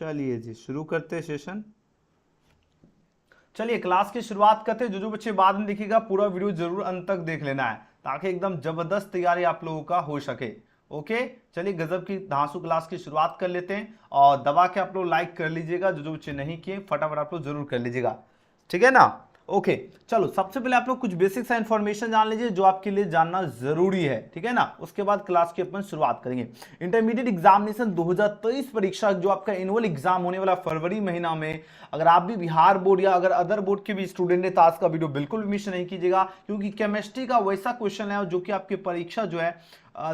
चलिए जी शुरू करते हैं सेशन। चलिए क्लास की शुरुआत करते हैं। जो बच्चे बाद में देखिएगा पूरा वीडियो जरूर अंत तक देख लेना है ताकि एकदम जबरदस्त तैयारी आप लोगों का हो सके। ओके चलिए गजब की धांसू क्लास की शुरुआत कर लेते हैं और दबा के आप लोग लाइक कर लीजिएगा। जो बच्चे नहीं किए फटाफट आप लोग जरूर कर लीजिएगा, ठीक है ना। ओके चलो सबसे पहले आप लोग कुछ बेसिक सा इंफॉर्मेशन जान लीजिए जो आपके लिए जानना जरूरी है, ठीक है ना। उसके बाद क्लास की अपन शुरुआत करेंगे। इंटरमीडिएट एग्जामिनेशन 2023 परीक्षा जो आपका एनुअल एग्जाम होने वाला फरवरी महीना में, अगर आप भी बिहार बोर्ड या अगर अदर बोर्ड के भी स्टूडेंट है तो आज का वीडियो बिल्कुल भी मिस नहीं कीजिएगा, क्योंकि केमिस्ट्री का वैसा क्वेश्चन है जो कि आपकी परीक्षा जो है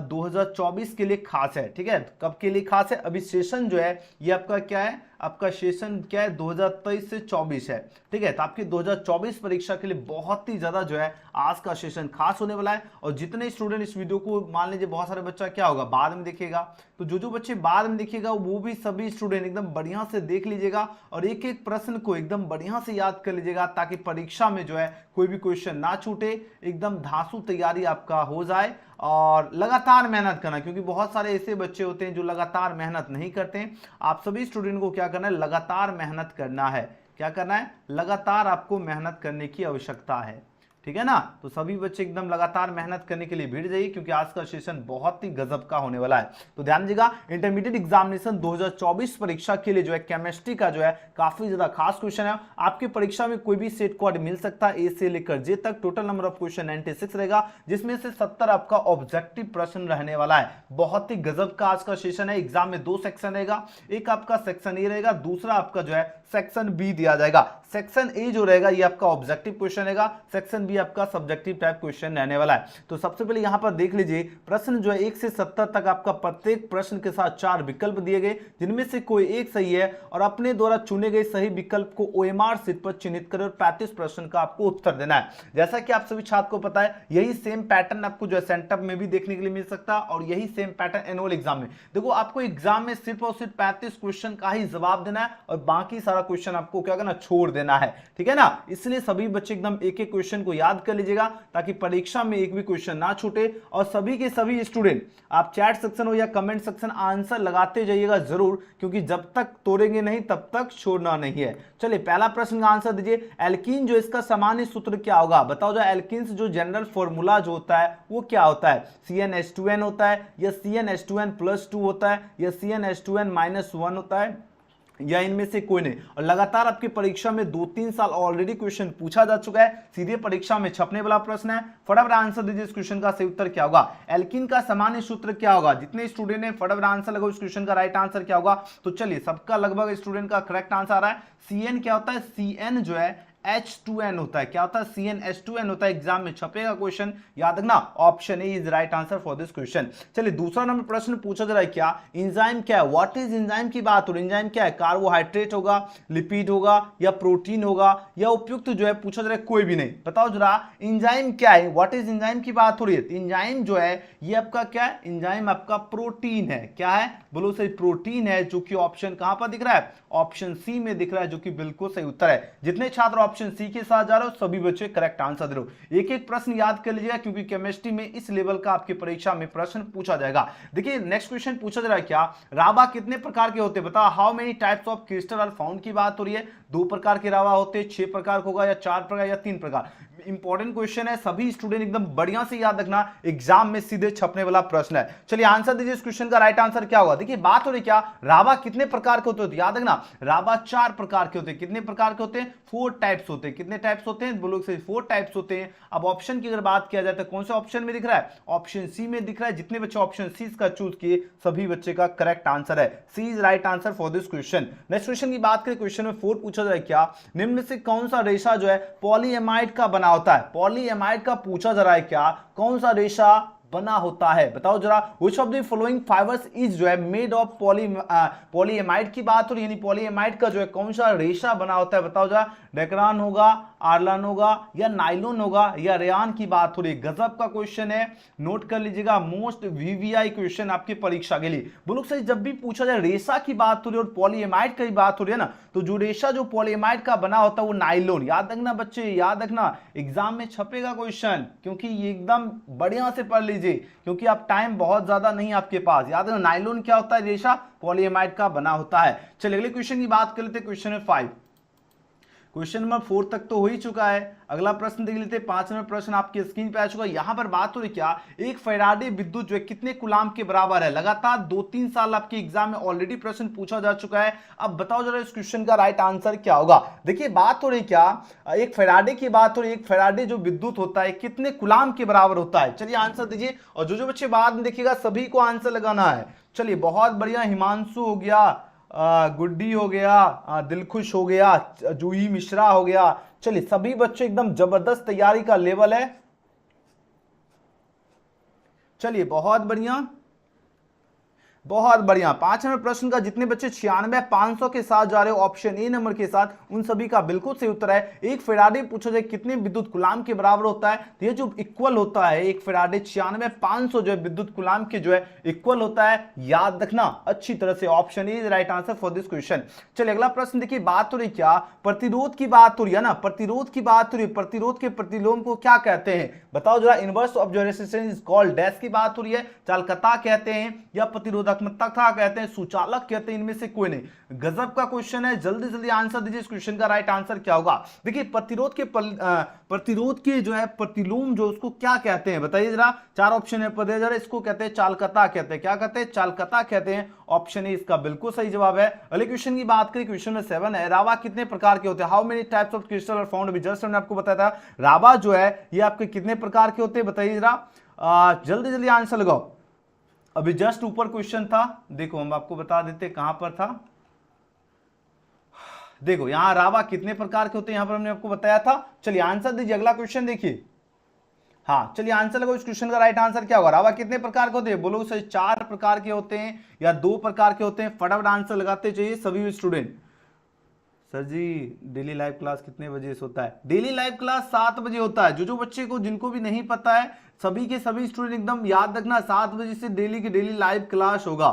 2024 के लिए खास है, ठीक है। कब के लिए खास है? अभी सेशन जो है ये आपका क्या है, आपका सेशन क्या है 2023 से 24 है, ठीक है। तो आपकी 2024 परीक्षा के लिए बहुत ही ज्यादा जो है आज का सेशन खास होने वाला है। और जितने स्टूडेंट इस वीडियो को मान लीजिए बहुत सारे बच्चा क्या होगा बाद में देखिएगा, तो जो बच्चे बाद में देखिएगा वो भी सभी स्टूडेंट एकदम बढ़िया से देख लीजिएगा और एक एक प्रश्न को एकदम बढ़िया से याद कर लीजिएगा ताकि परीक्षा में जो है कोई भी क्वेश्चन ना छूटे, एकदम धांसू तैयारी आपका हो जाए। और लगातार मेहनत करना, क्योंकि बहुत सारे ऐसे बच्चे होते हैं जो लगातार मेहनत नहीं करते हैं। आप सभी स्टूडेंट को क्या करना है, लगातार मेहनत करना है। क्या करना है? लगातार आपको मेहनत करने की आवश्यकता है, ठीक है ना। तो सभी बच्चे एकदम लगातार मेहनत करने के लिए भिड़ जाइए क्योंकि आज का सेशन बहुत ही गजब का होने वाला है। तो ध्यान दीजिएगा इंटरमीडिएट एग्जामिनेशन 2024 परीक्षा के लिए जो है केमिस्ट्री का जो है काफी ज्यादा खास क्वेश्चन है। आपकी परीक्षा में कोई भी सेट कोड मिल सकता है, ए से लेकर जे तक। टोटल नंबर ऑफ क्वेश्चन 96 रहेगा, जिसमें से 70 आपका ऑब्जेक्टिव प्रश्न रहने वाला है। बहुत ही गजब का आज का सेशन है। एग्जाम में 2 सेक्शन रहेगा, एक आपका सेक्शन ए रहेगा, दूसरा आपका जो है सेक्शन बी दिया जाएगा। सेक्शन ए जो रहेगा ये आपका ऑब्जेक्टिव क्वेश्चन रहेगा, सेक्शन बी आपका सब्जेक्टिव टाइप क्वेश्चन रहने वाला है। तो सबसे पहले यहां पर देख लीजिए प्रश्न जो है 1 से 70 तक आपका प्रत्येक प्रश्न के साथ 4 विकल्प दिए गए, जिनमें से कोई एक सही है और अपने द्वारा चुने गए सही विकल्प को ओएमआर शीट पर चिन्हित करें और 35 प्रश्न का आपको उत्तर देना है। जैसा कि आप सभी छात्र को पता है यही सेम पैटर्न आपको जो है सेंटअप में भी देखने के लिए मिल सकता है और यही सेम पैटर्न एनुअल एग्जाम में। देखो आपको एग्जाम में सिर्फ और सिर्फ 35 क्वेश्चन का ही जवाब देना है और बाकी सारा क्वेश्चन आपको क्या करना, छोड़ देना है, ठीक है ना। इसलिए सभी बच्चे एकदम एक एक क्वेश्चन को याद कर लीजिएगा ताकि परीक्षा में एक भी क्वेश्चन ना छूटे। और सभी के सभी स्टूडेंट आप चैट सेक्शन हो या कमेंट सेक्शन आंसर लगाते जाइएगा जरूर, क्योंकि जब तक तोड़ेंगे नहीं तब तक छोड़ना नहीं है। चलिए पहला प्रश्न का आंसर दीजिए। एल्कीन जो इसका सामान्य सूत्र क्या होगा? बताओ जो एल्कीन्स जो जनरल फॉर्मूला जो होता है वो क्या होता है? CnH2n होता है या CnH2n+2 होता है या CnH2n-1 होता है या इनमें से कोई नहीं। और लगातार आपकी परीक्षा में 2-3 साल ऑलरेडी क्वेश्चन पूछा जा चुका है, सीधे परीक्षा में छपने वाला प्रश्न है। फटाफट आंसर दीजिए इस क्वेश्चन का सही उत्तर क्या होगा। एल्कीन का सामान्य सूत्र क्या होगा? जितने स्टूडेंट ने फटाफट आंसर लगाओ इस क्वेश्चन का राइट आंसर क्या होगा। तो चलिए सबका लगभग स्टूडेंट का करेक्ट आंसर आ रहा है। CN क्या होता है? CN जो है H2N होता है। क्या होता है? CnH2n होता है। एग्जाम में छपेगा क्वेश्चन, याद रखना option A is right answer for this question. चलिए दूसरा नंबर प्रश्न पूछा जा रहा है क्या, एंजाइम क्या है? व्हाट इज एंजाइम की बात हो रही है। एंजाइम क्या है? कार्बोहाइड्रेट होगा, लिपिड होगा या प्रोटीन होगा या उपयुक्त जो है पूछा जा रहा है कोई भी नहीं। बताओ जरा एंजाइम क्या है, व्हाट इज एंजाइम की बात हो रही है। तो एंजाइम जो है ये आपका क्या है? एंजाइम आपका प्रोटीन है। क्या है? बोलो सही, प्रोटीन है, जो कि ऑप्शन कहां पर दिख रहा है? ऑप्शन सी में दिख रहा है, जो कि बिल्कुल सही उत्तर है। जितने छात्र ऑप्शन सी के साथ जा रहे हो सभी बच्चे करेक्ट आंसर दे रहे हो। एक एक प्रश्न याद कर लीजिएगा क्योंकि केमिस्ट्री में इस लेवल का आपकी परीक्षा में प्रश्न पूछा जाएगा। देखिए नेक्स्ट क्वेश्चन पूछा जा रहा है क्या, रावा कितने प्रकार के होते हैं? बताओ how many types of crystal are found की बात हो रही है। 2 प्रकार के रावा होते हैं, 6 प्रकार होगा या 4 प्रकार या 3 प्रकार। इंपॉर्टेंट क्वेश्चन है, सभी स्टूडेंट एकदम बढ़िया से याद रखना, एग्जाम में सीधे छपने वाला प्रश्न है। चलिए आंसर दीजिए इस क्वेश्चन का राइट आंसर क्या होगा। देखिए बात हो रही क्या, रावा कितने प्रकार के होते हैं? याद रखना रावा 4 प्रकार के होते हैं। कितने प्रकार के होते हैं? 4 टाइप्स होते हैं। कितने टाइप्स होते हैं? बोलो सही 4 टाइप्स होते हैं। अब ऑप्शन की अगर बात किया जाए तो कौन से ऑप्शन में दिख रहा है? ऑप्शन सी में दिख रहा है। जितने बच्चे ऑप्शन सी का चूज किए सभी बच्चे का करेक्ट आंसर है, C is right answer for this question. Next question की बात करें, क्वेश्चन में 4 पूछा जाए क्या, निम्न में से कौन सा रेशा जो है पॉलीएमाइड का बना होता है? पॉलीएमाइड का पूछा जा रहा है क्या, कौन सा रेशा बना होता है? बताओ जरा। Which of the following fibres is जो है मेड ऑफ पॉलीएमाइड की बात हो रही है, यानी पॉलीएमाइड का जो है कौन सा रेशा बना होता है? बताओ जरा। डेक्रान होगा, आर्लान होगा या नाइलोन होगा या रेयान की बात हो रही है। गजब का क्वेश्चन है, नोट कर लीजिएगा, मोस्ट वीवीआई क्वेश्चन आपकी परीक्षा के लिए। बोलो सही, जब भी पूछा जाए रेशा की बात हो रही है और पॉलीएमाइड की बात हो रही है ना, तो जो रेशा जो पॉलीएमाइड का बना होता है वो नाइलोन। याद रखना बच्चे, याद रखना, एग्जाम में छपेगा क्वेश्चन, क्योंकि ये एकदम बढ़िया से पढ़ लीजिए। लीजिए, क्योंकि आप टाइम बहुत ज्यादा नहीं आपके पास। याद रखना नायलॉन क्या होता है, रेशा पॉलीएमाइड का बना होता है। चलिए अगले क्वेश्चन की बात कर लेते हैं, क्वेश्चन नंबर 5। क्वेश्चन नंबर 4 तक तो हो ही चुका है। अगला प्रश्न देख लेते हैं, 5 नंबर प्रश्न आपकी स्क्रीन पे आ चुका है। यहां पर बात हो रही क्या, एक फैराडे विद्युत जो है कितने कूलाम के बराबर है। लगातार 2-3 साल आपके एग्जाम में ऑलरेडी प्रश्न पूछा जा चुका है। अब बताओ जरा इस क्वेश्चन का राइट आंसर क्या होगा। देखिए बात हो रही क्या, एक फैराडे की बात हो रही है। एक फैराडे जो विद्युत होता है कितने कूलाम के बराबर होता है। चलिए आंसर दीजिए, और जो बच्चे बाद में देखिएगा सभी को आंसर लगाना है। चलिए बहुत बढ़िया, हिमांशु हो गया, गुड्डी हो गया, दिलखुश हो गया, जूही मिश्रा हो गया। चलिए सभी बच्चे एकदम जबरदस्त तैयारी का लेवल है। चलिए बहुत बढ़िया बहुत बढ़िया। 5 नंबर प्रश्न का जितने बच्चे 96,500 के साथ जा रहे हो ऑप्शन ए नंबर के साथ, उन सभी का बिल्कुल सही उत्तर है। एक फैराडे पूछा जाए कितने विद्युत कूलाम के बराबर होता है, तो ये जो इक्वल होता है एक फैराडे 96,500 जो है विद्युत कूलाम के जो है इक्वल होता है। याद रखना अच्छी तरह से, option A is right answer for this question. चलिए अगला प्रश्न देखिए, बात हो रही क्या, प्रतिरोध की बात हो रही है ना, प्रतिरोध की बात हो रही है। प्रतिरोध के प्रतिलोम को क्या कहते हैं बताओ जरा। इनवर्स ऑफ जो रेजिस्टेंस इज कॉल्ड डैश की बात हो रही है, चालकता कहते हैं या प्रतिरोधक कहते हैं, सुचालक कहते हैं, इनमें से कोई नहीं। गजब का क्वेश्चन है, जल्दी जल्दी आंसर दीजिए। इस क्वेश्चन का राइट आंसर क्या होगा। देखिए प्रतिरोध के जो है प्रतिलोम जो उसको क्या कहते हैं बताइए जरा। 4 ऑप्शन है पदे जरा। इसको कहते हैं चालकता कहते हैं। क्या कहते हैं, चालकता कहते हैं। ऑप्शन ए इसका बिल्कुल सही जवाब है। अगले क्वेश्चन की बात करें, क्वेश्चन में 7 है, रावा कितने प्रकार के होते हैं। How many types of crystal are found be. Just हमने आपको बताया था रावा जो है ये आपके कितने प्रकार के होते हैं बताइए जरा। जल्दी जल्दी आंसर लगाओ। अभी जस्ट ऊपर क्वेश्चन था, देखो हम आपको बता देते कहां पर था। देखो यहां रावा कितने प्रकार के होते हैं, यहां पर हमने आपको बताया था। चलिए आंसर दीजिए, अगला क्वेश्चन देखिए। हाँ चलिए आंसर लगाओ। इस क्वेश्चन का राइट आंसर क्या होगा। रावा कितने प्रकार के होते हैं, बोलो सर 4 प्रकार के होते हैं या 2 प्रकार के होते हैं। फटाफट आंसर लगाते चाहिए सभी स्टूडेंट। सर जी डेली लाइव क्लास कितने बजे से होता है। डेली लाइव क्लास 7 बजे होता है। जो बच्चे को जिनको भी नहीं पता है, सभी के सभी स्टूडेंट एकदम याद रखना 7 बजे से डेली की डेली लाइव क्लास होगा।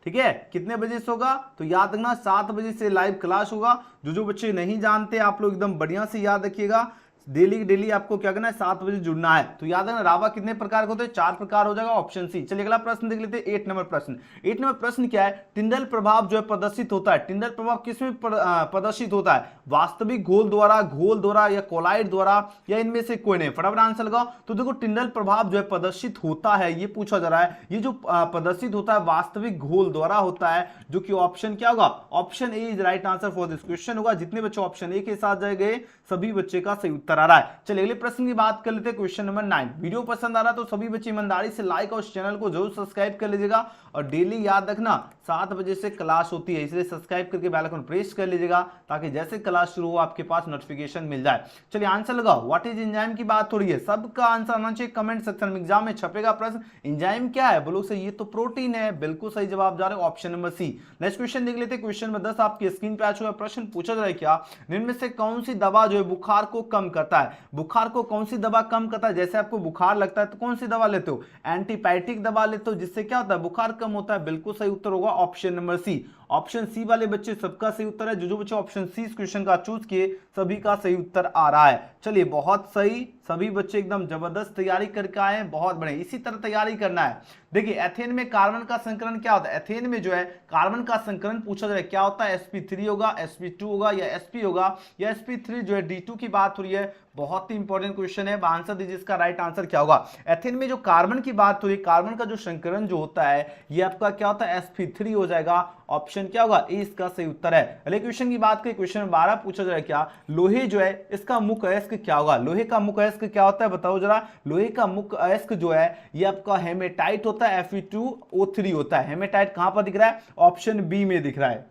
ठीक है, कितने बजे से होगा तो याद रखना 7 बजे से लाइव क्लास होगा। जो बच्चे नहीं जानते आप लोग एकदम बढ़िया से याद रखिएगा, डेली आपको क्या करना है 7 बजे जुड़ना है। तो याद रखना रावा कितने प्रकार के होते हैं, 4 प्रकार हो जाएगा, ऑप्शन सी। चलिए अगला प्रश्न देख लेते हैं 8 नंबर प्रश्न। 8 नंबर प्रश्न क्या है, टिंडल प्रभाव जो है प्रदर्शित होता है। टिंडल प्रभाव किसमें प्रदर्शित होता है, वास्तविक घोल द्वारा या कोलाइड द्वारा या इनमें से कोई नहीं। फटाफट आंसर लगाओ। तो देखो टिंडल प्रभाव जो है प्रदर्शित होता है, ये पूछा जा रहा है। ये जो प्रदर्शित होता है वास्तविक घोल द्वारा होता है, जो कि ऑप्शन क्या होगा, option A is right answer for this question होगा। जितने बच्चे ऑप्शन ए के साथ जाएंगे सभी बच्चे का सही उत्तर आ रहा है। चलिए अगले प्रश्न की बात कर लेते हैं, क्वेश्चन नंबर 9। वीडियो पसंद आ रहा तो सभी बच्चे ईमानदारी से लाइक और इस चैनल को जरूर सब्सक्राइब कर लीजिएगा। और डेली याद रखना 7 बजे से क्लास होती है, इसलिए सब्सक्राइब करके बेल आइकन प्रेस कर लीजिएगा ताकि जैसे क्लास शुरू हो आपके पास नोटिफिकेशन मिल जाए। चलिए आंसर लगाओ। व्हाट इज एंजाइम की बात हो रही है, सबका आंसर आना चाहिए कमेंट सेक्शन में, एग्जाम में छपेगा प्रश्न। एंजाइम क्या है, बोलो से ये तो प्रोटीन है, बिल्कुल सही जवाब जा रहा है option number C. Next question देख लेते हैं, क्वेश्चन नंबर 10 आपकी स्क्रीन पे आ चुका है। प्रश्न पूछा जा रहा है क्या, इनमें से कौन सी दवा जो है बुखार को कम करता है। बुखार को कौन सी दवा कम करता है, जैसे आपको बुखार लगता है तो कौन सी दवा लेते हो, एंटीबायोटिक दवा लेते हो, जिससे क्या होता है बुखार कम होता है। बिल्कुल सही उत्तर होगा option number C. Option C वाले बच्चे सबका सही उत्तर है। जो बच्चे ऑप्शन सी इस क्वेश्चन का चूज किए सभी का सही उत्तर आ रहा है। चलिए बहुत सही, सभी बच्चे एकदम जबरदस्त तैयारी करके आए हैं, बहुत बढ़िया। इसी तरह तैयारी करना है। देखिए एथेन में कार्बन का संकरण क्या होता है, एथेन में जो है कार्बन का संकरण पूछा जाए क्या होता है, sp3 होगा, sp2 होगा या sp होगा या sp3 जो है d2 की बात हो रही है। बहुत ही इंपॉर्टेंट क्वेश्चन है, आंसर दीजिए इसका राइट आंसर क्या होगा। एथेन में जो कार्बन की बात हो रही है, कार्बन का जो संकरण जो होता है ये आपका क्या होता है, sp3 हो जाएगा। ऑप्शन क्या होगा, ए इसका सही उत्तर है। अगले क्वेश्चन की बात करें, क्वेश्चन 12 पूछा जाए क्या, लोहे जो है इसका मुख्य अयस्क क्या होगा। लोहे का मुख्य अयस्क क्या होता है बताओ जरा। लोहे का मुख्य अयस्क जो है ये आपका हेमेटाइट होता है, Fe2O3 होता है। हेमेटाइट कहां पर दिख रहा है, ऑप्शन बी में दिख रहा है।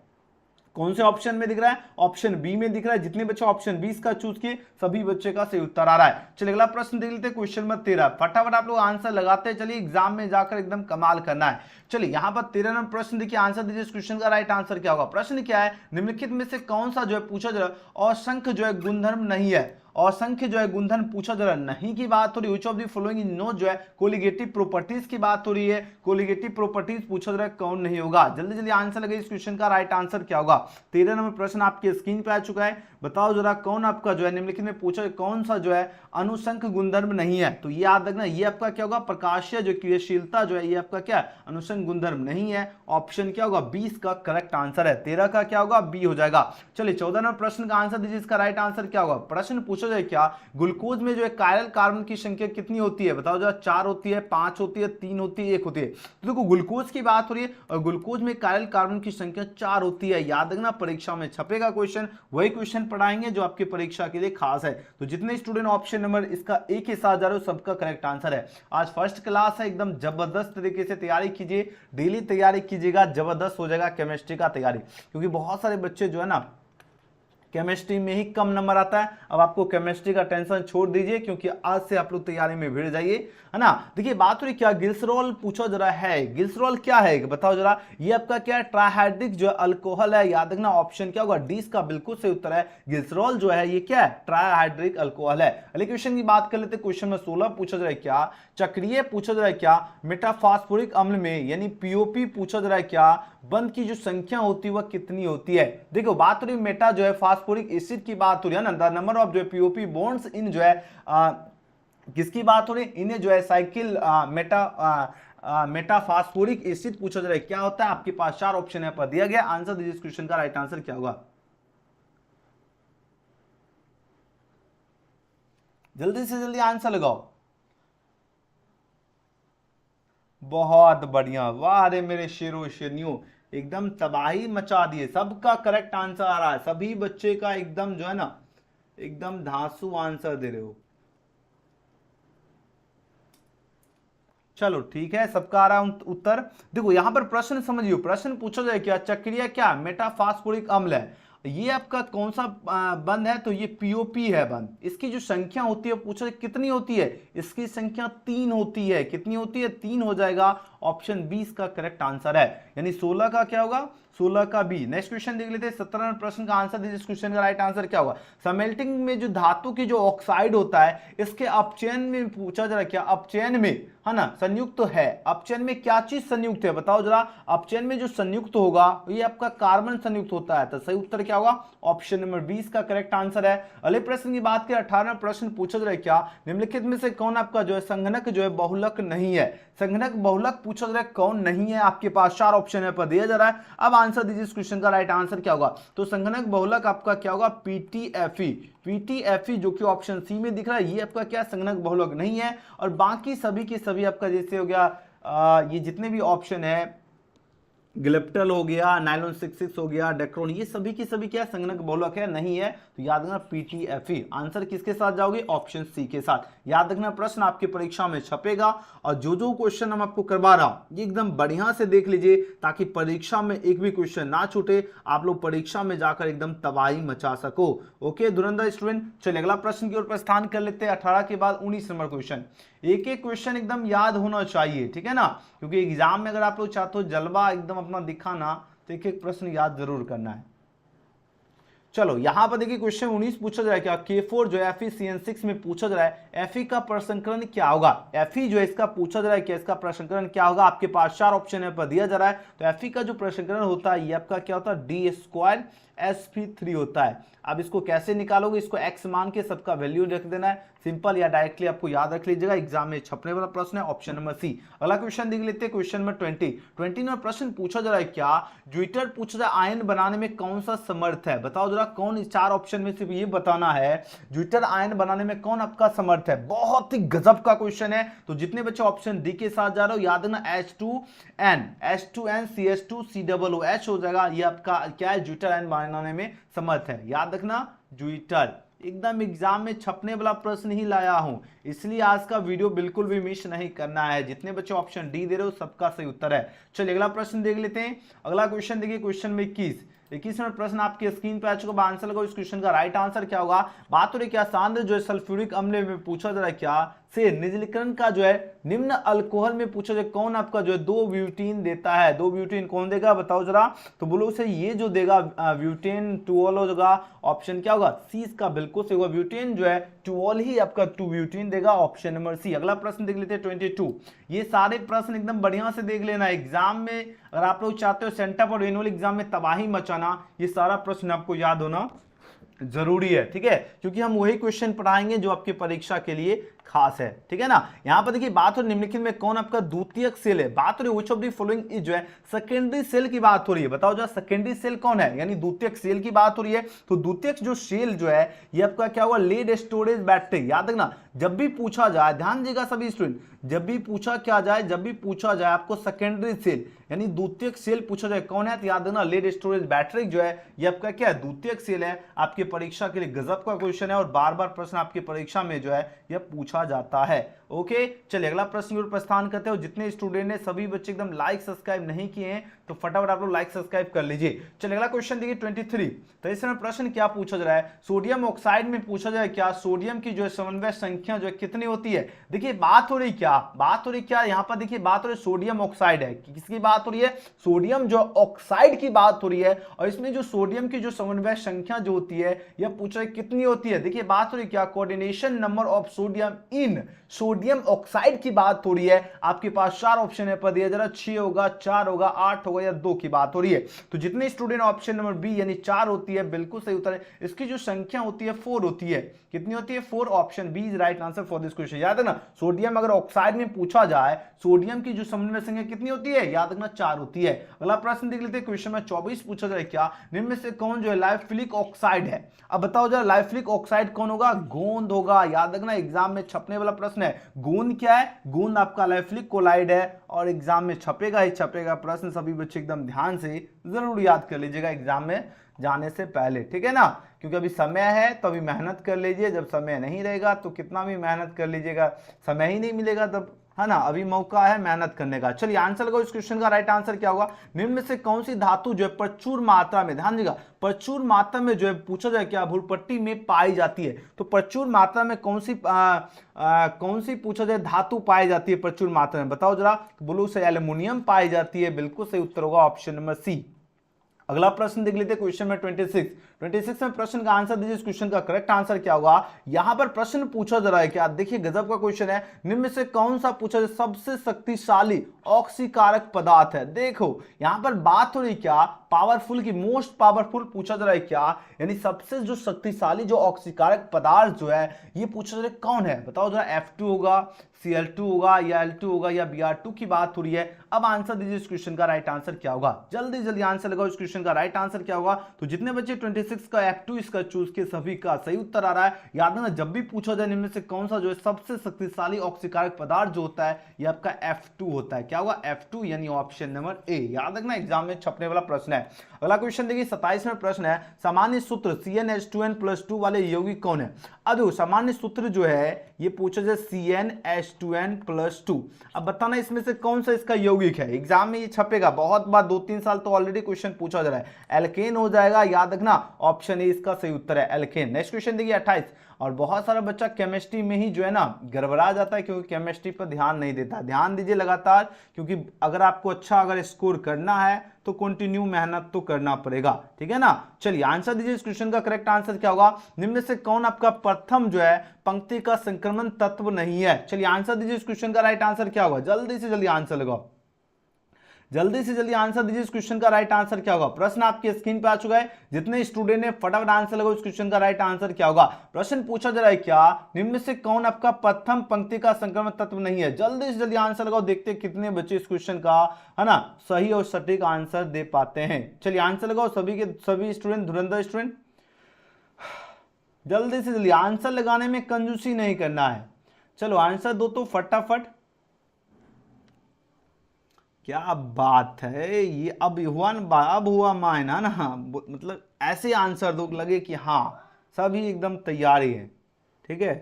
कौन से ऑप्शन में दिख रहा है, ऑप्शन बी में दिख रहा है। जितने बच्चे ऑप्शन 20 का चूज किए सभी बच्चे का सही उत्तर आ रहा है। चलिए अगला प्रश्न देख लेते हैं, क्वेश्चन नंबर 13। फटाफट आप लोग आंसर लगाते चलिए, एग्जाम में जाकर एकदम कमाल करना है। चलिए यहां पर 13 नंबर प्रश्न देखिए, आंसर दीजिए इस क्वेश्चन का राइट आंसर क्या होगा। प्रश्न क्या है, निम्नलिखित में से कौन सा जो है पूछा जा रहा है असंख्य जो है गुणधर्म नहीं है। असंख्य जो है गुणधर्म पूछा जा रहा है, नहीं की बात हो रही, which of the following no जो है कोलिगेटिव प्रॉपर्टीज की बात हो रही है, कोलिगेटिव प्रॉपर्टीज पूछा जा रहा है, कौन नहीं होगा। जल्दी जल्दी आंसर लगे, इस क्वेश्चन का राइट आंसर क्या होगा। 13 नंबर प्रश्न आपके स्क्रीन पे आ चुका है, बताओ जरा कौन आपका जो है निम्नलिखित में पूछा कौन सा जो है अनुसंख्य गुणधर्म नहीं है। तो ये याद रखना, ये आपका क्या होगा, प्रकाशीय जो क्रियाशीलता जो है ये आपका क्या अनुसंख्य गुणधर्म नहीं है। ऑप्शन क्या होगा, 20 का करेक्ट आंसर है। 13 का क्या होगा, बी हो जाएगा। चलिए 14 नंबर प्रश्न का आंसर दीजिए, इसका राइट आंसर क्या होगा। प्रश्न पूछा जाए क्या, ग्लूकोज में जो है कायरल कार्बन की संख्या कितनी होती है, बताओ जरा। 4 होती है, 5 होती है, 3 होती है, 1 होती है। तो देखो ग्लूकोज की बात हो रही है और ग्लूकोज में कायरल कार्बन की संख्या 4 होती है। याद रखना, परीक्षा में छपेगा क्वेश्चन, वही क्वेश्चन पढ़ाएंगे जो आपकी परीक्षा के लिए खास है। तो जितने स्टूडेंट ऑप्शन नंबर इसका एक के साथ जा रहे हो सबका करेक्ट आंसर है। आज फर्स्ट क्लास है, एकदम जबरदस्त तरीके से तैयारी कीजिए, डेली तैयारी कीजिएगा, जबरदस्त हो जाएगा केमिस्ट्री का तैयारी। क्योंकि बहुत सारे बच्चे जो है ना केमिस्ट्री में ही कम नंबर आता है। अब आपको केमिस्ट्री का टेंशन छोड़ दीजिए, क्योंकि आज से आप लोग तैयारी में भिड़ जाइए, है ना। देखिए बात हो रही क्या, ग्लिसरॉल पूछा जरा है, ग्लिसरॉल क्या है बताओ जरा। ये आपका क्या है, ट्राइहाइड्रिक जो अल्कोहल है। याद रखना ऑप्शन क्या होगा, डी इसका बिल्कुल सही उत्तर है। ग्लिसरॉल जो है ये क्या है, ट्राइहाइड्रिक अल्कोहल है। अगले क्वेश्चन की बात कर लेते हैं। क्वेश्चन में 16 पूछा जरा क्या, चक्रीय पूछा जरा क्या, मेटाफॉस्फोरिक अम्ल में यानी पीओपी पूछा जरा क्या, बंध की जो संख्या होती है वह कितनी होती है। देखो बात हो रही मेटा जो है फास्फोरिक एसिड की बात हो रही है ना, द नंबर ऑफ जो है पीओपी बॉन्ड्स इन जो है किसकी बात हो रही है, इन्हें जो है साइकिल मेटाफॉस्फोरिक एसिड पूछा जा रहा है, क्या होता है। आपके पास 4 ऑप्शन है पर दिया गया, आंसर दीजिए, इस क्वेश्चन का राइट आंसर क्या होगा। जल्दी से जल्दी आंसर लगाओ। बहुत बढ़िया, वाह रे मेरे शेरों शेरनियों, एकदम तबाही मचा दिए, सबका करेक्ट आंसर आ रहा है। सभी बच्चे का एकदम जो है ना एकदम धांसू आंसर दे रहे हो। चलो ठीक है, सबका आ रहा है उत्तर। देखो यहां पर प्रश्न समझिए, प्रश्न पूछा जाए क्या, चक्रीय क्या मेटाफॉस्फोरिक अम्ल है, ये आपका कौन सा बंध है, तो ये पीओपी है बंध। इसकी जो संख्या होती है पूछा जाए कितनी होती है, इसकी संख्या 3 होती है। कितनी होती है, 3 हो जाएगा। ऑप्शन 20 का करेक्ट आंसर है, यानी 16 का क्या होगा, 16 का बी। नेक्स्ट क्वेश्चन देख लेते हैं, 17 प्रश्न का आंसर दीजिए, इस क्वेश्चन का राइट आंसर क्या होगा। समेल्टिंग में जो धातु की जो ऑक्साइड होता है, इसके अपचयन में पूछा जरा क्या, अपचयन में है ना संयुक्त तो है, अपचयन में क्या चीज संयुक्त है बताओ जरा। अपचयन में जो संयुक्त होगा ये आपका कार्बन संयुक्त होता है, तो सही उत्तर क्या होगा, ऑप्शन नंबर 20 का करेक्ट आंसर है। अगले प्रश्न की बात करें, 18 प्रश्न पूछा जरा क्या, निम्नलिखित में से कौन आपका जो है संगणक जो है बहुलक नहीं है। संगणक बहुलक पूछा जरा कौन नहीं है, आपके पास 4 ऑप्शन है पर दिया जा रहा है। अब आंसर दीजिए, इस क्वेश्चन का राइट आंसर क्या होगा। तो संगणक बहुलक आपका क्या होगा, पीटीएफई। पीटीएफई जो कि ऑप्शन सी में दिख रहा है, ये आपका क्या संगणक बहुलक नहीं है। और बाकी सभी के सभी आपका जैसे हो गया ये जितने भी ऑप्शन है, ग्लिप्टल हो गया, नाइलॉन 66 हो गया, डेक्रोन, ये सभी की सभी क्या संगणक बहुलक है, नहीं है। तो याद रखना पीटीएफई। आंसर किसके साथ जाओगे, ऑप्शन सी के साथ। याद रखना प्रश्न आपकी परीक्षा में छपेगा, और जो जो क्वेश्चन हम आपको करवा रहा हूं ये एकदम बढ़िया से देख लीजिए, ताकि परीक्षा में एक भी क्वेश्चन ना छूटे, आप लोग परीक्षा में जाकर एकदम तबाही मचा सको। ओके धुरंधर स्टूडेंट, चलिए अगला प्रश्न की ओर प्रस्थान कर लेते हैं। 18 के बाद 19 नंबर क्वेश्चन, एक एक क्वेश्चन एकदम याद होना चाहिए, ठीक है ना, क्योंकि एग्जाम में अगर आप लोग चाहते हो जलवा एकदम अपना दिखाना, तो एक एक प्रश्न याद जरूर करना है। चलो यहां पर देखिए क्वेश्चन 19 पूछा जा रहा है क्या, K4 जो है FeCN6 में पूछा जा रहा है, Fe का प्रसंस्करण क्या होगा। Fe जो है इसका पूछा जा रहा है कि इसका प्रसंस्करण क्या होगा, आपके पास 4 ऑप्शन है पर दिया जा रहा है। तो Fe का जो प्रसंस्करण होता है ये आपका क्या होता है, D2sp3 होता है। अब इसको कैसे निकालोगे, इसको x मान के सबका वैल्यू रख देना है, सिंपल, या डायरेक्टली आपको याद रख लीजिएगा, एग्जाम में छपने वाला प्रश्न है, ऑप्शन नंबर सी। अगला क्वेश्चन देख लेते हैं, क्वेश्चन नंबर 20 में प्रश्न पूछा जा रहा है क्या, ज्विटर पूछा जा रहा है आयन बनाने में कौन सा समर्थ है, बताओ जरा कौन। इस 4 ऑप्शन में सिर्फ ये बताना है ज्विटर आयन बनाने में कौन आपका समर्थ है। बहुत ही गजब का क्वेश्चन है। तो जितने बच्चे ऑप्शन डी के साथ जा रहे हो, याद रखना H2N CH2COOH हो जाएगा, ये आपका क्या है, ज्विटर आयन बनाने में समर्थ है। याद रखना ज्विटर, एकदम एग्जाम में छपने वाला प्रश्न ही लाया हूं, इसलिए आज का वीडियो बिल्कुल भी मिस नहीं करना है। जितने बच्चे ऑप्शन डी दे रहे हो सबका सही उत्तर है। चलिए अगला प्रश्न देख लेते हैं। अगला क्वेश्चन देखिए, क्वेश्चन में 21, 21 नंबर प्रश्न आपके स्क्रीन पे आ चुका, आंसर लगाओ इस क्वेश्चन का राइट आंसर क्या होगा। बात हो रही क्या सांद्र जो है सल्फ्यूरिक अम्ल में पूछा जा रहा है क्या से निर्जलीकरण का जो है निम्न अल्कोहल में पूछा जाए कौन आपका जो है 2 ब्यूटीन देता है। 2 ब्यूटीन कौन देगा बताओ जरा। तो बोलो उसे ये जो देगा ब्यूटेन टूऑल होगा, ऑप्शन क्या होगा सी इसका बिल्कुल सही होगा। ब्यूटेन जो है टूऑल ही आपका 2 ब्यूटीन देगा, ऑप्शन नंबर सी। अगला प्रश्न देख लेते हैं 22। ये सारे प्रश्न एकदम बढ़िया से देख लेना एग्जाम में, अगर आप लोग चाहते हो सेंटर फॉर एनुअल एग्जाम में तबाही मचाना, ये सारा प्रश्न आपको याद होना जरूरी है, ठीक है, क्योंकि हम वही क्वेश्चन पढ़ाएंगे जो आपकी परीक्षा के लिए खास है, ठीक है ना। यहां पर देखिए बात हो निम्नलिखित में कौन आपका द्वितीयक सेल है। बात हो रही which of the following is जो है सेकेंडरी सेल की बात हो रही है। बताओ जो सेकेंडरी सेल कौन है, यानी द्वितीयक सेल की बात हो रही है। तो द्वितीयक जो सेल जो है ये आपका क्या हुआ लेड स्टोरेज बैटरी। याद रखना जब भी पूछा जाए, ध्यान देगा सभी स्टूडेंट, जब भी पूछा आपको सेकेंडरी सेल यानी द्वितीयक सेल पूछा जाए कौन है, तो याद रखना लेड स्टोरेज बैटरी जो है ये आपका क्या है द्वितीयक सेल है। आपकी परीक्षा के लिए गजब का क्वेश्चन है और बार बार प्रश्न आपकी परीक्षा में जो है यह पूछा जाता है। ओके चलिए अगला प्रश्न की ओर प्रस्थान करते हो। जितने स्टूडेंट ने सभी बच्चे एकदम लाइक सब्सक्राइब नहीं किए हैं तो फटाफट आप लोग लाइक सब्सक्राइब कर लीजिए। चलिए अगला क्वेश्चन देखिए 23। तो इसमें प्रश्न क्या पूछा जा रहा है, सोडियम ऑक्साइड में पूछा जाए क्या सोडियम की जो है समन्वय संख्या जो है कितनी होती है। देखिए बात हो रही क्या यहाँ पर देखिए बात हो रही सोडियम ऑक्साइड है, किसकी बात हो रही है सोडियम जो ऑक्साइड की बात हो रही है। और इसमें जो सोडियम की जो समन्वय संख्या जो होती है यह पूछा है कितनी होती है। देखिए बात हो रही क्या coordination number of sodium in sodium oxide की बात हो रही है। आपके पास 4 ऑप्शन है पर दिया जरा 6 होगा, 4 होगा, 8 होगा या 2 की बात हो रही है। तो जितने स्टूडेंट ऑप्शन नंबर बी यानी 4 होती है बिल्कुल सही उत्तर है। इसकी जो संख्या होती है 4 होती है। कितनी होती है 4, option B is right answer for this question. याद है ना सोडियम अगर ऑक्साइड में पूछा जाए सोडियम की जो समन्वय संख्या कितनी होती है, याद रखना 4 होती है। अगला प्रश्न देख लेते हैं क्वेश्चन में 24 पूछा जाए क्या निम्न में से कौन जो है लाइफिलिक ऑक्साइड है। अब बताओ जरा लाइफिलिक ऑक्साइड कौन होगा, गोंद होगा। याद रखना एग्जाम में छपने वाला प्रश्न है। गोंद क्या है, गोंद आपका लाइफिलिक कोलाइड है और एग्जाम में छपेगा ही छपेगा प्रश्न। सभी बच्चे एकदम ध्यान से जरूर याद कर लीजिएगा एग्जाम में जाने से पहले, ठीक है ना, क्योंकि अभी समय है तो अभी मेहनत कर लीजिए। जब समय नहीं रहेगा तो कितना भी मेहनत कर लीजिएगा, समय ही नहीं मिलेगा तब, है ना। अभी मौका है मेहनत करने का। चलिए आंसर लगाओ इस क्वेश्चन का राइट आंसर क्या होगा। निम्न में से कौन सी धातु जो है प्रचुर मात्रा में, ध्यान दीजिएगा प्रचुर मात्रा में जो है पूछा जाए क्या भूलपट्टी में पाई जाती है। तो प्रचुर मात्रा में कौन सी पूछा जाए धातु पाई जाती है प्रचुर मात्रा में, बताओ जरा। बोलो से एल्युमिनियम पाई जाती है, बिल्कुल सही उत्तर होगा ऑप्शन नंबर सी। अगला प्रश्न देख लेते हैं क्वेश्चन में 26 में प्रश्न का आंसर दीजिए। इस क्वेश्चन का करेक्ट आंसर क्या होगा। यहां पर प्रश्न पूछा जा रहा है क्या, देखिए गजब का क्वेश्चन है। निम्न में से कौन सा पूछा जाए सबसे शक्तिशाली ऑक्सीकारक पदार्थ है। देखो यहां पर बात हो रही क्या पावरफुल की, मोस्ट पावरफुल पूछा जा रहा है क्या, यानी सबसे जो शक्तिशाली जो ऑक्सीकारक पदार्थ जो है ये पूछा जा रहा है कौन है। बताओ जरा F2 होगा, Cl2 होगा या L2 होगा या Br2 की बात हो रही है। अब आंसर दीजिए इस क्वेश्चन का राइट आंसर क्या होगा। जल्दी जल्दी आंसर लगाओ इस क्वेश्चन का राइट आंसर क्या होगा। तो जितने बच्चे 26 का F2 इसका चूज के सभी का सही उत्तर आ रहा है। याद रखना जब भी पूछा जाए निम्न में से कौन सा जो है सबसे शक्तिशाली ऑक्सीकारक पदार्थ जो होता है ये आपका F2 होता है। क्या होगा F2 यानी ऑप्शन नंबर ए। याद रखना एग्जाम में छपने वाला प्रश्न है। अगला क्वेश्चन देखिए 27वां प्रश्न है सामान्य सूत्र CnH2n+2 वाले यौगिक कौन है। अब सामान्य सूत्र जो है ये पूछा जाए CnH2n+2। अब बताना इसमें से कौन सा इसका यौगिक है। एग्जाम में ये छपेगा बहुत बार, 2-3 साल तो ऑलरेडी क्वेश्चन पूछा जा रहा है। एल्केन हो जाएगा, याद रखना ऑप्शन ए इसका सही उत्तर है एल्केन। नेक्स्ट क्वेश्चन देखिए 28। और बहुत सारा बच्चा केमिस्ट्री में ही जो है ना गड़बड़ा जाता है क्योंकि केमिस्ट्री पर ध्यान नहीं देता। ध्यान दीजिए लगातार, क्योंकि अगर आपको अच्छा अगर स्कोर करना है तो कंटिन्यू मेहनत तो करना पड़ेगा, ठीक है ना। चलिए आंसर दीजिए इस क्वेश्चन का करेक्ट आंसर क्या होगा। निम्न में से कौन आपका प्रथम जो है पंक्ति का संक्रमण तत्व नहीं है। चलिए आंसर दीजिए इस क्वेश्चन का राइट आंसर क्या होगा। जल्दी से जल्दी आंसर लगाओ, जल्दी से जल्दी आंसर दीजिए इस क्वेश्चन का राइट आंसर क्या होगा। प्रश्न आपकी स्क्रीन पे आ चुका है। जितने स्टूडेंट ने फटाफट आंसर लगाओ इस क्वेश्चन का राइट आंसर क्या होगा। प्रश्न पूछा जा रहा है क्या निम्न में से कौन आपका प्रथम पंक्ति का संक्रमण तत्व नहीं है। जल्दी से जल्दी आंसर लगाओ, देखते हैं कितने बच्चे इस क्वेश्चन का है ना सही और सटीक आंसर दे पाते हैं। चलिए आंसर लगाओ सभी के सभी स्टूडेंट, धुरंधर स्टूडेंट, जल्दी से जल्दी आंसर लगाने में कंजूसी नहीं करना है। चलो आंसर दो तो फटाफट। क्या बात है, ये अब हुआ मायना ना, मतलब ऐसे आंसर दो लगे कि हाँ सभी एकदम तैयारी है, ठीक है।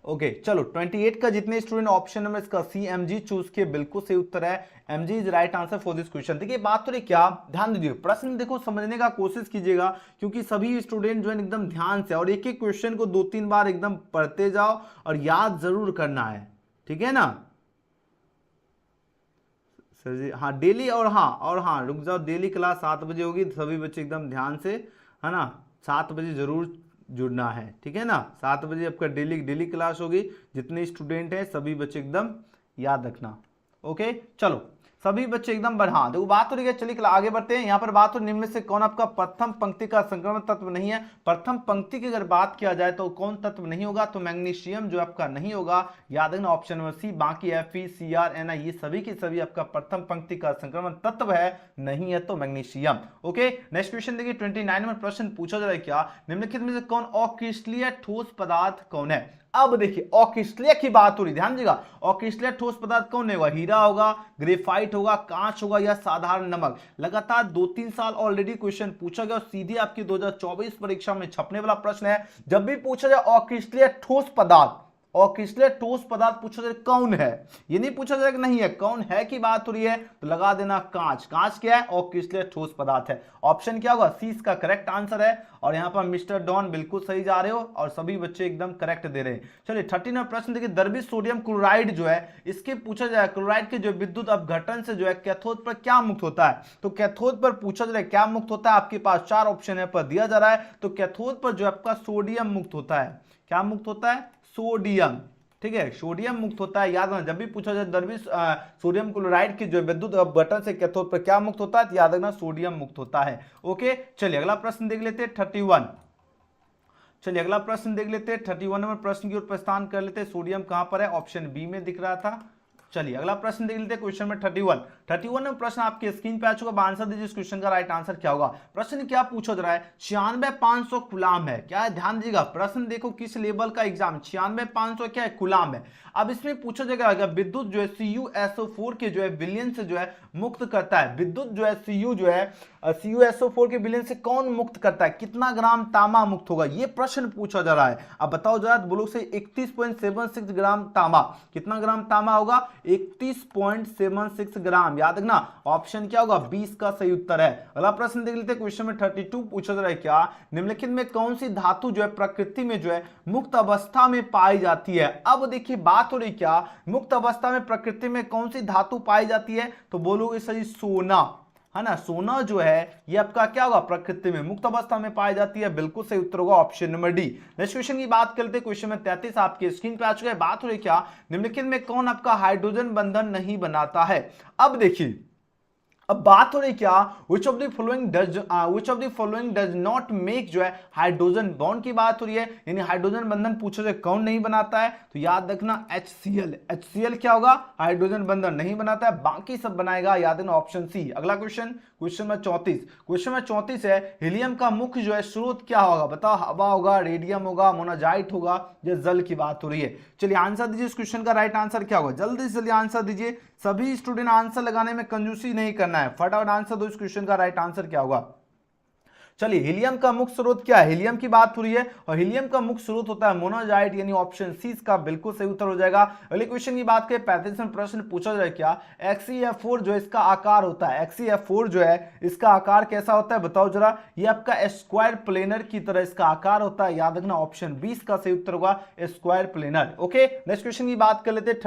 ओके चलो 28 का जितने स्टूडेंट ऑप्शन नंबर इसका सी एमजी चूज किए, बिल्कुल सही उत्तर है, MG is right answer for this question. देखिए बात तो क्या, ध्यान दीजिए प्रश्न देखो समझने का कोशिश कीजिएगा, क्योंकि सभी स्टूडेंट जो है एकदम ध्यान से और एक एक क्वेश्चन को 2-3 बार एकदम पढ़ते जाओ और याद जरूर करना है, ठीक है ना सर जी। हाँ डेली और हाँ रुक जाओ, डेली क्लास 7 बजे होगी, सभी बच्चे एकदम ध्यान से, है ना 7 बजे जरूर जुड़ना है, ठीक है ना 7 बजे आपका डेली क्लास होगी, जितने स्टूडेंट हैं सभी बच्चे एकदम याद रखना। ओके चलो सभी बच्चे एकदम हाँ देखो बात तो रही है, चलिए आगे बढ़ते हैं। यहाँ पर बात तो निम्न में से कौन आपका प्रथम पंक्ति का संक्रमण तत्व नहीं है। प्रथम पंक्ति की अगर बात किया जाए तो कौन तत्व नहीं होगा, तो मैग्नीशियम जो आपका नहीं होगा, याद रखना ऑप्शन नंबर सी। बाकी Fe, Cr, Na ये सभी की सभी आपका प्रथम पंक्ति का संक्रमण तत्व है, नहीं है तो मैग्नीशियम। ओके नेक्स्ट क्वेश्चन देखिए 29 नंबर प्रश्न पूछा जा रहा है क्या, निम्नलिखित में से कौन अक्रिस्टलीय ठोस पदार्थ कौन है। अब देखिए अक्रिस्टलीय की बात हो रही, ध्यान दीजिएगा अक्रिस्टलीय ठोस पदार्थ कौन होगा, हीरा होगा, ग्रेफाइट होगा, कांच होगा या साधारण नमक। लगातार 2-3 साल ऑलरेडी क्वेश्चन पूछा गया और सीधे आपकी 2024 परीक्षा में छपने वाला प्रश्न है। जब भी पूछा जाए अक्रिस्टलीय ठोस पदार्थ, अक्रिस्टलीय ठोस पदार्थ पूछा जाए कौन है, ये नहीं पूछा जाए कि नहीं है, कौन है की बात हो रही है तो लगा देना कांच। कांच क्या है, अक्रिस्टलीय ठोस पदार्थ है। ऑप्शन क्या होगा, सी इसका करेक्ट आंसर है। और यहां पर मिस्टर डॉन बिल्कुल सही जा रहे हो और सभी बच्चे एकदम करेक्ट दे रहे हैं। चलिए 13 प्रश्न देखिए, द्रवित सोडियम क्लोराइड जो है इसके पूछा जाए क्लोराइड के जो विद्युत अपघटन से जो है कैथोड पर क्या मुक्त होता है। तो कैथोड पर पूछा जा रहा है क्या मुक्त होता है, आपके पास 4 ऑप्शन है पर दिया जा रहा है। तो कैथोड पर जो आपका सोडियम मुक्त होता है, क्या मुक्त होता है, सोडियम, ठीक है सोडियम मुक्त होता है। याद रखना जब भी पूछा जाए द्रवित सोडियम क्लोराइड की जो विद्युत अपघटन से कैथोड पर क्या मुक्त होता है, तो याद रखना सोडियम मुक्त होता है। ओके चलिए अगला प्रश्न देख लेते हैं 31। चलिए अगला प्रश्न देख लेते हैं 31 नंबर प्रश्न की ओर प्रस्थान कर लेते हैं। सोडियम कहां पर है, ऑप्शन बी में दिख रहा था। चलिए अगला प्रश्न देख लेते हैं क्वेश्चन में 31 में प्रश्न आपके स्क्रीन पे आ चुका, आंसर दीजिए इस क्वेश्चन का राइट आंसर क्या होगा। प्रश्न क्या पूछा जा रहा है, 96,500 कूलाम है, क्या है ध्यान दीजिएगा प्रश्न देखो किस लेवल का एग्जाम, 96,500 क्या है कूलाम है। अब इसमें पूछा जाएगा विद्युत जो है CuSO4 के जो है विलयन से जो है मुक्त करता है, विद्युत जो है CuSO4 के विलयन से कौन मुक्त करता है, कितना ग्राम तांबा मुक्त होगा, ये प्रश्न पूछा जा रहा है। अब बताओ जरा बोलो से 31.76 ग्राम तांबा, कितना ग्राम तांबा होगा, 31.76 ग्राम। याद रखना ऑप्शन क्या होगा, 20 का सही उत्तर है। अगला प्रश्न देख लेते हैं क्वेश्चन में 32 पूछा जा रहा है क्या, निम्नलिखित में कौन सी धातु जो है प्रकृति में जो है मुक्त अवस्था में पाई जाती है। अब देखिए बात हो रही क्या, मुक्त अवस्था में प्रकृति में कौन सी धातु पाई जाती है, तो बोलोगे सही सोना, है ना सोना जो है ये आपका क्या होगा प्रकृति में मुक्त अवस्था में पाई जाती है, बिल्कुल सही उत्तर होगा option number D. Next question की बात करते हैं क्वेश्चन में 33 आपके स्क्रीन पे आ चुका है। बात हो रही क्या, निम्नलिखित में कौन आपका हाइड्रोजन बंधन नहीं बनाता है। अब देखिए अब बात हो रही क्या, which of the following does not make जो है हाइड्रोजन बॉन्ड की बात हो रही है, यानी हाइड्रोजन बंधन पूछो जाए कौन नहीं बनाता है, तो याद रखना HCl क्या होगा, हाइड्रोजन बंधन नहीं बनाता है, बाकी सब बनाएगा, याद रखना ऑप्शन सी। अगला क्वेश्चन में 34 है, हीलियम का मुख्य जो है स्रोत क्या होगा, बताओ हवा होगा, रेडियम होगा, मोनाजाइट होगा या जल की बात हो रही है। चलिए आंसर दीजिए इस क्वेश्चन का राइट आंसर क्या होगा, जल्दी से जल्दी आंसर दीजिए, सभी स्टूडेंट आंसर लगाने में कंजूसी नहीं करना है, फटाफट आंसर दो इस क्वेश्चन का राइट आंसर क्या होगा। चलिए हीलियम का मुख्य स्रोत क्या है, हीलियम की बात हो रही है और हीलियम का मुख्य स्रोत होता है मोनाजाइट, यानी ऑप्शन सी इसका बिल्कुल सही उत्तर हो जाएगा। अगले क्वेश्चन की बात करें 35वां प्रश्न पूछा जाए क्या, XeF4 जो इसका आकार होता है, XeF4 जो है इसका आकार कैसा होता है बताओ जरा, ये आपका स्क्वायर प्लेनर की तरह इसका आकार होता है, याद रखना ऑप्शन 20 का सही उत्तर होगा square planar. Okay next question की बात कर लेते हैं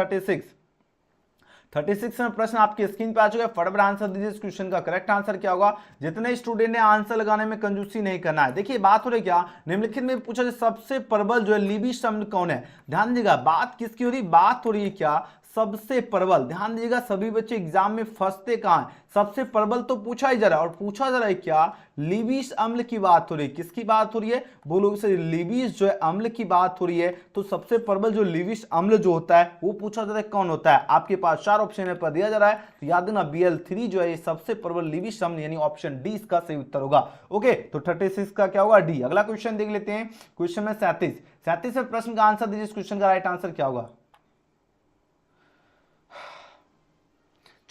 36 में प्रश्न आपकी स्क्रीन पे आ चुका है, फटाफट आंसर दीजिए इस क्वेश्चन का करेक्ट आंसर क्या होगा। जितने स्टूडेंट ने आंसर लगाने में कंजूसी नहीं करना है। देखिए बात हो रही क्या, निम्नलिखित में पूछा जाए सबसे प्रबल जो है लिविश अम्ल कौन है। ध्यान दीजिएगा बात किसकी हो रही, बात हो रही है क्या सबसे प्रबल। ध्यान दीजिएगा सभी बच्चे एग्जाम में फंसते कहां हैं, सबसे प्रबल तो पूछा ही जा रहा है और पूछा जा रहा है क्या लिविश अम्ल की बात हो रही है, किसकी बात हो रही है, बोलो से लिविश जो है अम्ल की बात हो रही है। तो सबसे प्रबल जो लिविश अम्ल जो होता है वो पूछा जा रहा है कौन होता है, आपके पास 4 ऑप्शन पर दिया जा रहा है, तो याद रखना Bl3 जो है सबसे प्रबल लिविश अम्ल, यानी ऑप्शन डी इसका सही उत्तर होगा। ओके तो 36 का क्या होगा डी। अगला क्वेश्चन देख लेते हैं क्वेश्चन में 37 में प्रश्न का आंसर दीजिए, इस क्वेश्चन का राइट आंसर क्या होगा।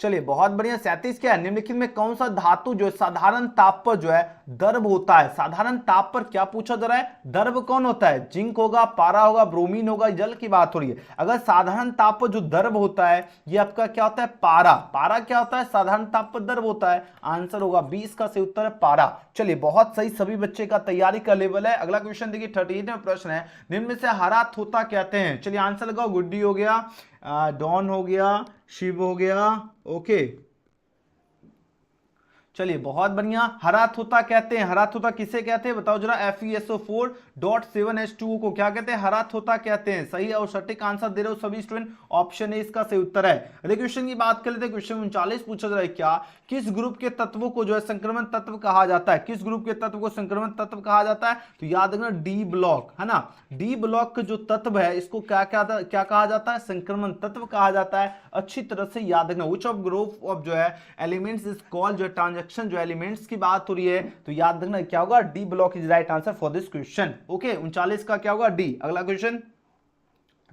चलिए बहुत बढ़िया। 37 क्या है, निम्नलिखित में कौन सा धातु जो है साधारण ताप पर जो है द्रव होता है। साधारण ताप पर क्या पूछा जा रहा है, द्रव कौन होता है, जिंक होगा, पारा होगा, ब्रोमीन होगा, जल की बात हो रही है। अगर साधारण ताप पर जो द्रव होता है ये आपका क्या होता है, पारा। पारा क्या होता है, साधारण ताप पर द्रव होता है। आंसर होगा 20 का सही उत्तर है पारा। चलिए बहुत सही, सभी बच्चे का तैयारी का लेवल है। अगला क्वेश्चन देखिए 38 में प्रश्न है, निम्न में से हरा तोता कहते हैं। चलिए आंसर लगाओ, गुड्डी हो गया, डॉन हो गया, शिव हो गया, ओके। चलिए बहुत बढ़िया। हरा तोता कहते हैं, हरा तोता किसे कहते हैं बताओ जरा, FeSO4.7H2O को क्या कहते हैं, हरा तोता कहते हैं। सही और सटीक आंसर दे रहे हो सभी स्टूडेंट, ऑप्शन ए इसका सही उत्तर है। अगले क्वेश्चन की बात कर लेते हैं, क्वेश्चन 39 पूछा जा रहा है, क्या किस ग्रुप के तत्वों को जो है संक्रमण तत्व कहा जाता है। किस ग्रुप के तत्व को संक्रमण तत्व कहा जाता है, तो याद रखना डी ब्लॉक है ना। डी ब्लॉक का जो तत्व है इसको क्या क्या कहा जाता है, संक्रमण तत्व कहा जाता है। अच्छी तरह से याद रखना, व्हिच ऑफ ग्रुप ऑफ जो है एलिमेंट्स इज कॉल्ड जो ट्रांजैक्शन जो एलिमेंट्स की बात हो रही है, तो याद रखना क्या होगा, D block is right answer for this question. Okay 39 का क्या होगा, डी। अगला क्वेश्चन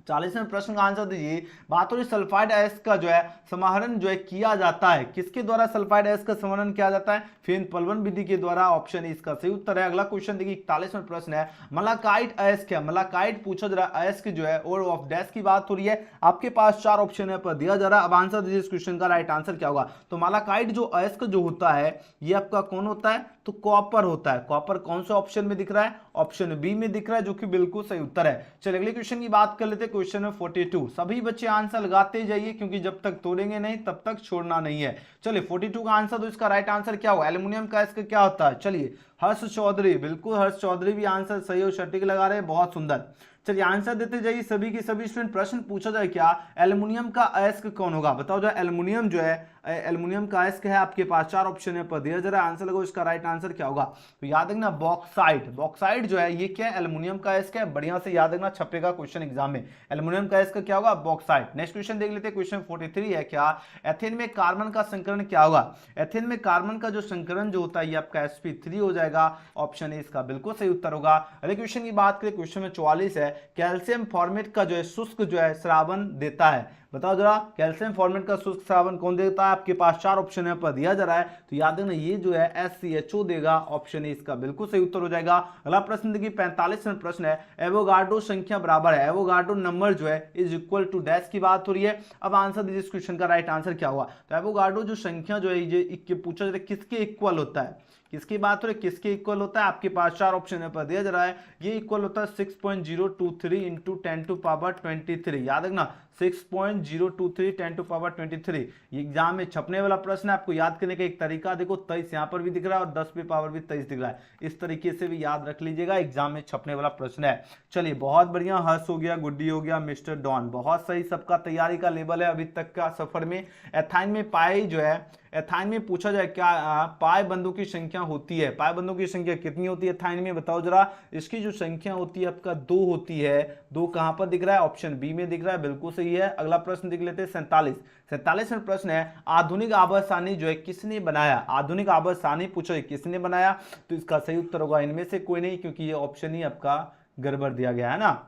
40वें प्रश्न का आंसर दीजिए। बात हो रही सल्फाइड अयस्क का जो है समाहरण जो है किया जाता है। किसके द्वारा सल्फाइड अयस्क का समाहरण किया जाता है, फेन पलवन विधि के द्वारा। ऑप्शन इसका सही उत्तर है। अगला क्वेश्चन देखिए 41वां प्रश्न है, मलाकाइट अयस्क है। मलाकाइट पूछा जा रहा है, अयस्क जो है और ऑफ डैश की बात हो रही है। आपके पास 4 ऑप्शन है पर दिया जा रहा है। अब आंसर दीजिए इस क्वेश्चन का, राइट आंसर क्या होगा। तो मलाकाइट जो अयस्क जो होता है ये आपका कौन होता है, तो कॉपर होता है। कॉपर कौन से ऑप्शन में दिख रहा है, ऑप्शन बी में दिख रहा है, जो कि बिल्कुल सही उत्तर है। चलिए अगले क्वेश्चन की बात कर लेते हैं, क्वेश्चन में 42। सभी बच्चे आंसर लगाते जाइए क्योंकि जब तक तोड़ेंगे नहीं तब तक छोड़ना नहीं है। चलिए 42 का आंसर, तो इसका राइट आंसर क्या होगा, एल्युमिनियम का अयस्क क्या होता है। चलिए हर्ष चौधरी, बिल्कुल हर्ष चौधरी भी आंसर सही और सटीक लगा रहे हैं, बहुत सुंदर। चलिए आंसर देते जाइए सभी के सभी स्टूडेंट। प्रश्न पूछा जाए क्या, एल्युमिनियम का अयस्क कौन होगा, बताओ जो एल्युमिनियम जो है एल्युमिनियम का अयस्क है। आपके पास 4 ऑप्शन है पर दिया जरा, आंसर लगो इसका राइट आंसर क्या होगा। तो याद रखना बॉक्साइट। बॉक्साइट जो है ये क्या है, एल्युमिनियम का अयस्क है। बढ़िया से याद रखना, छपेगा क्वेश्चन एग्जाम में। एल्युमिनियम का अयस्क क्या होगा, बॉक्साइट। नेक्स्ट क्वेश्चन देख लेते हैं, क्वेश्चन 43 है, क्या एथेन में कार्बन का संकरण क्या होगा। एथेन में कार्बन का जो संकरण जो होता है ये आपका sp3 हो जाएगा। ऑप्शन ए इसका बिल्कुल सही उत्तर होगा। अगले क्वेश्चन की बात करें, क्वेश्चन में 44 है, कैल्शियम फॉर्मेट का जो है शुष्क जो है श्रावण देता है। बताओ जरा, कैल्शियम फॉर्मेट का शुष्क श्रावण कौन देता है। आपके पास 4 ऑप्शन है पर दिया जा रहा है, तो याद रखना ये जो है SCHO देगा। ऑप्शन ए इसका बिल्कुल सही उत्तर हो जाएगा। अगला प्रश्न देखिए 45वां प्रश्न है, एवोगाड्रो संख्या बराबर है। एवोगाड्रो नंबर जो है इज इक्वल टू डैश की बात हो रही है। अब आंसर दीजिए इस क्वेश्चन का, राइट आंसर क्या हुआ। तो एवोगाड्रो जो संख्या जो है ये पूछा जाता है किसके इक्वल होता है, किसकी बात हो रही है, किसके इक्वल होता है। आपके पास 4 ऑप्शन है पर दिया जा रहा है, ये इक्वल होता है 6.023 इंटू 10 टू पावर 23। याद रखना 6.023 10 टू पावर 23। ये एग्जाम में छपने वाला प्रश्न है। आपको याद करने का एक तरीका देखो, 23 यहाँ पर भी दिख रहा है और 10 पे पावर भी 23 दिख रहा है। इस तरीके से भी याद रख लीजिएगा, एग्जाम में छपने वाला प्रश्न है। चलिए बहुत बढ़िया, हर्ष हो गया, गुड्डी हो गया, मिस्टर डॉन, बहुत सही। सबका तैयारी का लेवल है अभी तक का सफर में। एथाइन में पाई जो है, एथाइन में पूछा जाए क्या पाई बंधों की संख्या होती है। पाई बंधों की संख्या कितनी होती है एथाइन में, बताओ जरा। इसकी जो संख्या होती है आपका 2 होती है। 2 कहां पर दिख रहा है, ऑप्शन बी में दिख रहा है, बिल्कुल सही है। अगला प्रश्न देख लेते हैं 47वां प्रश्न है, आधुनिक आवर्तसारणी जो है किसने बनाया। आधुनिक आवर्तसारणी पूछो है किसने बनाया, तो इसका सही उत्तर होगा इनमें से कोई नहीं, क्योंकि ये ऑप्शन ही आपका गड़बड़ दिया गया है ना।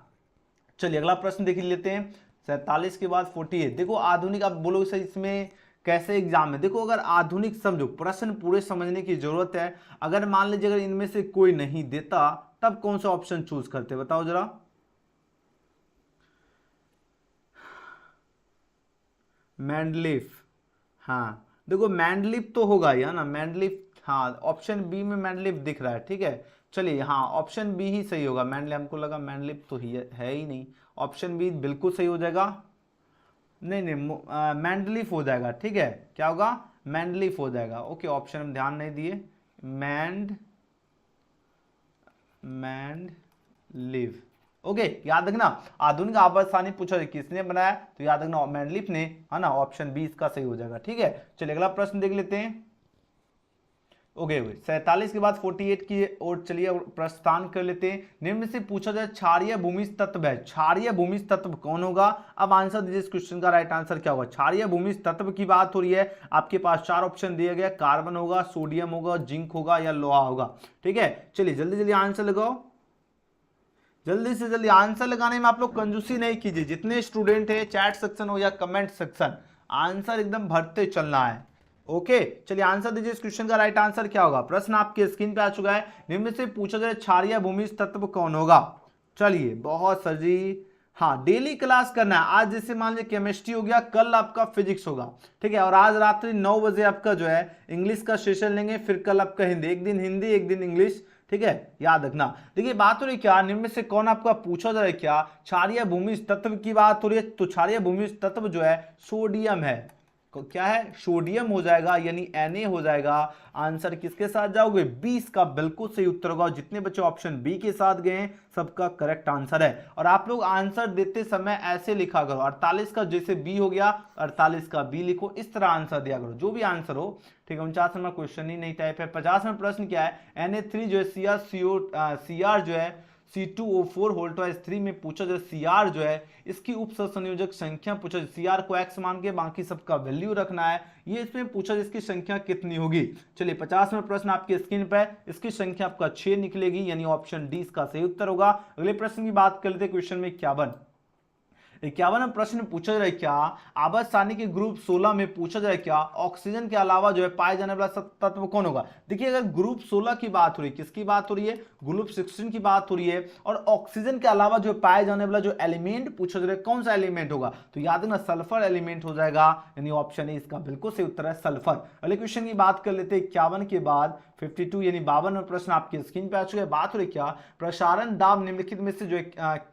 चलिए अगला प्रश्न देख लेते हैं 47 के बाद 48। देखो आधुनिक, आप बोलो सही इसमें कैसे एग्जाम में, देखो अगर आधुनिक समझो, प्रश्न पूरे समझने की जरूरत है। अगर मान लीजिए अगर इनमें से कोई नहीं देता तब कौन सा ऑप्शन चूज करते, बताओ जरा। मैंडलीफ, हाँ देखो मैंडलीफ तो होगा ही है ना, मैंडलीफ, हाँ ऑप्शन बी में मैंडलीफ दिख रहा है, ठीक है। चलिए हाँ ऑप्शन बी ही सही होगा। मैंडलीफ, हमको लगा मैंडलीफ तो है ही नहीं, ऑप्शन बी बिल्कुल सही हो जाएगा। नहीं नहीं मैंडलीफ हो जाएगा, ठीक है। क्या होगा, मैंडलीफ हो जाएगा। ओके ऑप्शन में ध्यान नहीं दिए, मैंडलीफ। ओके याद रखना, आधुनिक आवर्तसारणी पूछा किसने बनाया, तो याद रखना मैंडलीफ ने, है ना। ऑप्शन बी इसका सही हो जाएगा, ठीक है। चलिए अगला प्रश्न देख लेते हैं। ओके 47 के बाद 48 की ओर चलिए प्रस्थान कर लेते हैं। निम्न से पूछा जाए क्षारीय भूमिज तत्व है। क्षारीय भूमिज तत्व कौन होगा। अब आंसर दीजिए इस क्वेश्चन का, राइट आंसर क्या होगा। क्षारीय भूमिज तत्व की बात हो रही है, आपके पास 4 ऑप्शन दिए गए, कार्बन होगा, सोडियम होगा, जिंक होगा या लोहा होगा, ठीक है। चलिए जल्दी जल्दी आंसर लगाओ, जल्दी से जल्दी आंसर लगाने में आप लोग कंजूसी नहीं कीजिए। जितने स्टूडेंट है चैट सेक्शन हो या कमेंट सेक्शन, आंसर एकदम भरते चलना है। ओके, चलिए आंसर दीजिए इस क्वेश्चन का राइट आंसर क्या होगा। प्रश्न आपके स्क्रीन पे आ चुका है। निम्न से पूछा जाए क्षारीय भूमिज तत्व कौन होगा। चलिए बहुत सर जी, हाँ डेली क्लास करना है। आज जैसे मान लीजिए केमिस्ट्री हो गया, कल आपका फिजिक्स होगा, ठीक है, और आज रात्रि 9 बजे आपका जो है इंग्लिश का सेशन लेंगे, फिर कल आपका हिंदी, एक दिन हिंदी एक दिन इंग्लिश, ठीक है, याद रखना। देखिए बात हो रही क्या, निम्न में से कौन आपका पूछा जा रहा है क्या, क्षारीय भूमिज तत्व की बात हो रही है। तो क्षारीय भूमिज तत्व जो है सोडियम है। क्या है, सोडियम हो जाएगा, यानी Na हो जाएगा। आंसर किसके साथ जाओगे, 20 का बिल्कुल सही उत्तर होगा। जितने बच्चे ऑप्शन बी के साथ गए हैं सबका करेक्ट आंसर है। और आप लोग आंसर देते समय ऐसे लिखा करो, 48 का जैसे बी हो गया 48 का बी लिखो, इस तरह आंसर दिया करो जो भी आंसर हो, ठीक है। 49 नंबर क्वेश्चन ही नहीं टाइप है। 50 नंबर प्रश्न क्या है, Na3 जो है Cr जो है C2O4 होल टू 3 में पूछा जाए Cr जो है इसकी उप संयोजक संख्या पूछा, Cr को x मान के बाकी सबका वैल्यू रखना है। ये इसमें पूछा जाए इसकी संख्या कितनी होगी। चलिए 50 में प्रश्न आपके स्क्रीन पर, इसकी संख्या आपका 6 निकलेगी, यानी ऑप्शन डी इसका सही उत्तर होगा। अगले प्रश्न की बात कर लेते हैं, क्वेश्चन में 51 प्रश्न पूछा जाए क्या, आवर्त सारणी के ग्रुप 16 में पूछा जाए क्या, ऑक्सीजन के अलावा जो है पाए जाने वाला तत्व कौन होगा। देखिए अगर ग्रुप 16 की बात हो रही है, किसकी बात हो रही है, ग्रुप 16 की बात हो रही है, और ऑक्सीजन के अलावा जो पाए जाने वाला जो एलिमेंट पूछा जा रहा है कौन सा एलिमेंट होगा, तो याद रखना सल्फर एलिमेंट हो जाएगा, यानी ऑप्शन ए इसका बिल्कुल सही उत्तर है सल्फर। अगले क्वेश्चन की बात कर लेते हैं 51 के बाद 52 यानी 52 प्रश्न आपके स्क्रीन पे आ चुके हैं। बात हो रही क्या, प्रसारण दाब निम्नलिखित में से जो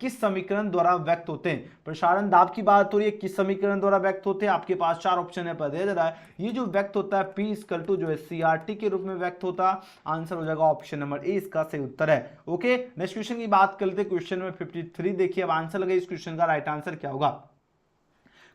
किस समीकरण द्वारा व्यक्त होते हैं। प्रसारण दाब की बात हो रही है, किस समीकरण द्वारा व्यक्त होते हैं, आपके पास 4 ऑप्शन है पर दे रहा है। ये जो व्यक्त होता है P = जो है CRT के रूप में व्यक्त होता है। आंसर हो जाएगा ऑप्शन नंबर ए इसका सही उत्तर है। ओके, नेक्स्ट क्वेश्चन की बात कर लेते हैं, क्वेश्चन नंबर 53 देखिए। अब आंसर लगे इस क्वेश्चन का राइट आंसर क्या होगा।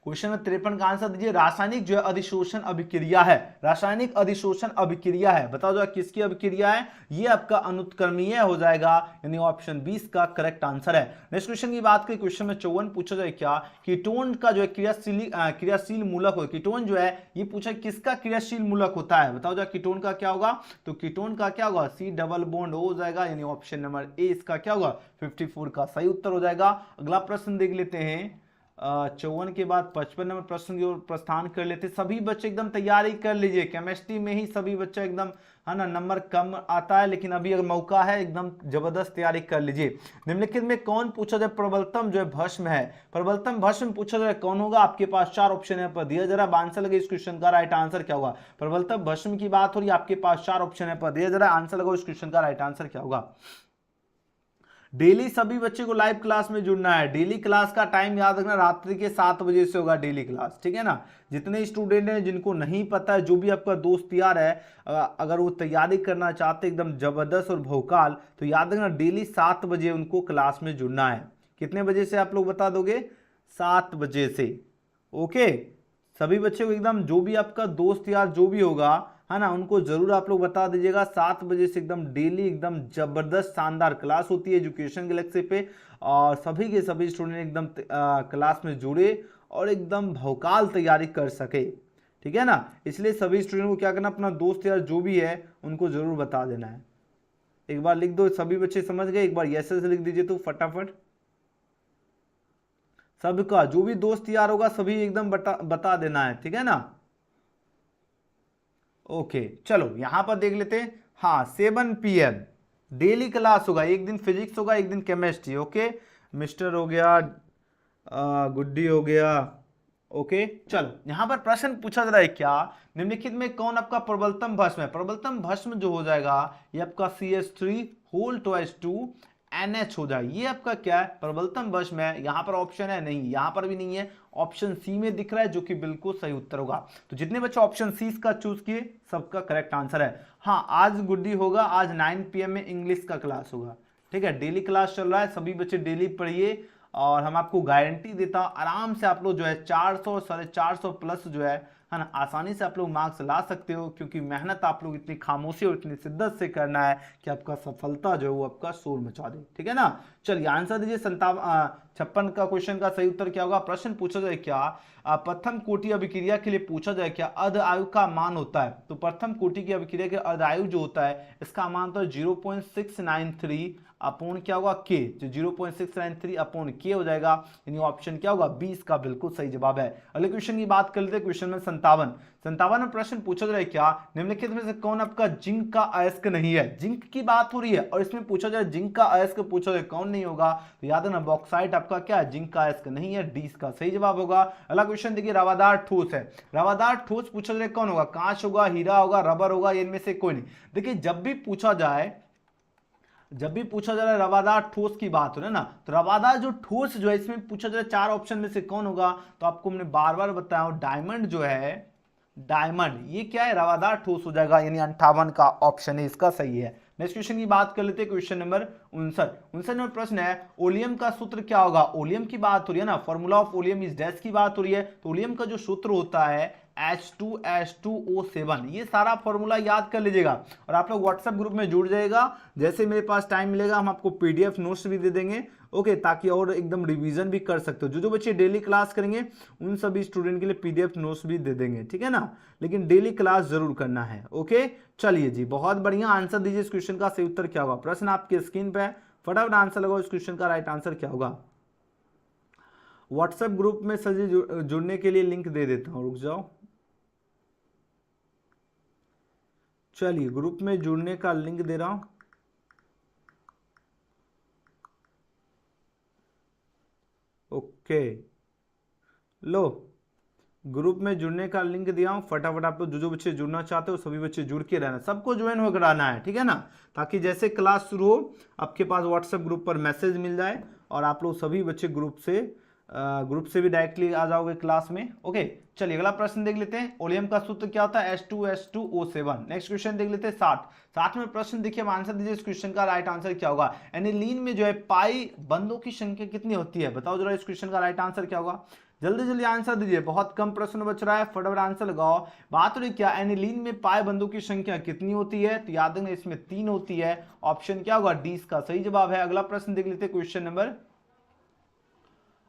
क्वेश्चन में 53 का आंसर दीजिए। रासायनिक जो है अधिशोषण अभिक्रिया है, रासायनिक अधिशोषण अभिक्रिया है, बताओ जो किसकी अभिक्रिया है, ये आपका अनुत्क्रमणीय हो जाएगा, यानी ऑप्शन 20 का करेक्ट आंसर है। नेक्स्ट क्वेश्चन की बात करें, क्वेश्चन में 54 पूछा जाए क्या, कीटोन का जो है क्रियाशील मूलक हो। कीटोन जो है ये पूछा किसका क्रियाशील मूलक होता है, बताओ जो कीटोन का क्या होगा, तो कीटोन का क्या होगा, C डबल बॉन्ड हो जाएगा, यानी ऑप्शन नंबर ए इसका क्या होगा 54 का सही उत्तर हो जाएगा। अगला प्रश्न देख लेते हैं 54 के बाद 55 नंबर प्रश्न की ओर प्रस्थान कर लेते। सभी बच्चे एकदम तैयारी कर लीजिए, केमिस्ट्री में ही सभी बच्चे एकदम है ना, नंबर कम आता है लेकिन अभी अगर मौका है एकदम जबरदस्त तैयारी कर लीजिए। निम्नलिखित में कौन पूछा जाए प्रबलतम जो है भस्म है, प्रबलतम भस्म पूछा जाए कौन होगा, आपके पास 4 ऑप्शन है पर दिया जरा आंसर लगे इस क्वेश्चन का राइट आंसर क्या होगा। प्रबलतम भस्म की बात हो रही है, आपके पास 4 ऑप्शन है पर दिया जरा आंसर लगाओ इस क्वेश्चन का राइट आंसर क्या होगा। डेली सभी बच्चे को लाइव क्लास में जुड़ना है। डेली क्लास का टाइम याद रखना, रात्रि के 7 बजे से होगा डेली क्लास, ठीक है ना। जितने स्टूडेंट हैं जिनको नहीं पता है, जो भी आपका दोस्त यार है अगर वो तैयारी करना चाहते एकदम जबरदस्त और भौकाल, तो याद रखना डेली 7 बजे उनको क्लास में जुड़ना है। कितने बजे से आप लोग बता दोगे, 7 बजे से। ओके, सभी बच्चे को एकदम जो भी आपका दोस्त यार जो भी होगा है ना, उनको जरूर आप लोग बता दीजिएगा 7 बजे से एकदम डेली एकदम जबरदस्त शानदार क्लास होती है एजुकेशन गैलेक्सी पे, और सभी के सभी स्टूडेंट एकदम क्लास में जुड़े और एकदम भौकाल तैयारी कर सके, ठीक है ना। इसलिए सभी स्टूडेंट को क्या करना, अपना दोस्त यार जो भी है उनको जरूर बता देना है। एक बार लिख दो, सभी बच्चे समझ गए, एक बार यस लिख दीजिए तो फटाफट। सबका जो भी दोस्त यार होगा सभी एकदम बता देना है, ठीक है ना। ओके चलो यहां पर देख लेते हैं, हाँ 7 PM डेली क्लास होगा, एक दिन फिजिक्स होगा एक दिन केमिस्ट्री। ओके, मिस्टर हो गया, गुड्डी हो गया। ओके चलो यहां पर प्रश्न पूछा जा रहा है क्या, निम्नलिखित में कौन आपका प्रबलतम भस्म है। प्रबलतम भस्म जो हो जाएगा ये आपका CH3 होल टॉइस 2 NH हो जाए, ये आपका क्या है प्रबलतम भस्म है। यहां पर ऑप्शन है नहीं, यहां पर भी नहीं है, ऑप्शन सी में दिख रहा है जो कि बिल्कुल सही उत्तर होगा। तो जितने बच्चे ऑप्शन सी का चूज किए सबका करेक्ट आंसर है। हाँ आज गुड्डी होगा, आज 9 PM में इंग्लिश का क्लास होगा, ठीक है। डेली क्लास चल रहा है, सभी बच्चे डेली पढ़िए, और हम आपको गारंटी देता आराम से आप लोग जो है 400 450 प्लस जो है ना, आसानी से आप लोग मार्क्स ला सकते हो, क्योंकि मेहनत आप लोग इतनी खामोशी और इतनी शिद्दत से करना है कि आपका सफलता जो है वो आपका शोर मचा दे, ठीक है ना। चलिए आंसर दीजिए 56 का क्वेश्चन का सही उत्तर क्या होगा? प्रश्न पूछा जाए क्या, प्रथम कोटि अभिक्रिया के लिए पूछा जाए क्या अर्ध आयु का मान होता है? तो प्रथम कोटि की अभिक्रिया के अर्ध आयु जो होता है इसका मान तो 0.693 अपॉन क्या होगा के, जो 0.693 अपॉन के हो जाएगा, यानी ऑप्शन क्या होगा? 20 का बिल्कुल सही जवाब है। अगले क्वेश्चन की बात कर लेते हैं, क्वेश्चन में 57 में प्रश्न पूछा जाए क्या, निम्नलिखित में से कौन आपका जिंक का अयस्क नहीं है? जिंक की बात हो रही है और इसमें पूछा जाए जिंक का अयस्क पूछा जाए कौन नहीं होगा, तो याद है ना बॉक्साइट आपका क्या है? जिंक का अयस्क नहीं है, डी का सही जवाब होगा। अगला क्वेश्चन देखिए, रवादार ठोस है, रवादार ठोस पूछा जाए कौन होगा? कांच होगा, हीरा होगा, रबर होगा, इनमें से कोई नहीं। देखिए जब भी पूछा जा रहा है रवादार ठोस की बात हो रहा है ना, तो रवादार जो ठोस जो है इसमें पूछा जा रहा है 4 ऑप्शन में से कौन होगा, तो आपको हमने बार बार बताया हूं डायमंड जो है, डायमंड ये क्या है? रवादार ठोस हो जाएगा, यानी 58 का ऑप्शन है इसका सही है। नेक्स्ट क्वेश्चन की बात कर लेते हैं, क्वेश्चन नंबर 59 में प्रश्न है ओलियम का सूत्र क्या होगा? ओलियम की बात हो रही है ना, formula of oleum is dash की बात हो रही है, तो ओलियम का जो सूत्र होता है H2H2O7, ये सारा फॉर्मूला याद कर लीजिएगा और आप लोग व्हाट्सएप ग्रुप में जुड़ जाएगा। जैसे मेरे पास टाइम मिलेगा हम आपको पीडीएफ नोट्स भी दे देंगे, ओके, ताकि और एकदम रिवीजन भी कर सकते हो। जो बच्चे डेली क्लास करेंगे उन सभी स्टूडेंट के लिए पीडीएफ नोट्स भी दे देंगे, ठीक है ना, लेकिन डेली क्लास जरूर करना है। ओके चलिए जी, बहुत बढ़िया, आंसर दीजिए इस क्वेश्चन का सही उत्तर क्या होगा? प्रश्न आपके स्क्रीन पे है, फटाफट आंसर लगाओ, इस क्वेश्चन का राइट आंसर क्या होगा? व्हाट्सएप ग्रुप में सजी जुड़ने के लिए लिंक दे देता हूं, रुक जाओ। चलिए ग्रुप में जुड़ने का लिंक दे रहा हूं, ओके लो, ग्रुप में जुड़ने का लिंक दिया हूं, फटाफट आप लोग जो बच्चे जुड़ना चाहते हो सभी बच्चे जुड़ के रहना, सबको ज्वाइन होकर आना है, ठीक है ना, ताकि जैसे क्लास शुरू हो आपके पास व्हाट्सएप ग्रुप पर मैसेज मिल जाए और आप लोग सभी बच्चे ग्रुप से भी डायरेक्टली आ जाओगे क्लास में। ओके चलिए अगला प्रश्न देख लेते हैं, ओलियम का सूत्र क्या होता है? H2H2O7। नेक्स्ट क्वेश्चन देख लेते हैं 60 में प्रश्न देखिए, आंसर दीजिए इस क्वेश्चन का राइट आंसर क्या होगा? एनिलीन में जो है पाई बंधों की संख्या कितनी होती है? बताओ जरा इस क्वेश्चन का राइट आंसर क्या होगा? जल्दी जल्दी आंसर दीजिए, बहुत कम प्रश्न बच रहा है, फटाफट आंसर लगाओ। बात हो रही क्या, एनिलीन में पाई बंधों की संख्या कितनी होती है? तो याद रखना इसमें 3 होती है, ऑप्शन क्या होगा? डी का सही जवाब है। अगला प्रश्न देख लेते हैं, क्वेश्चन नंबर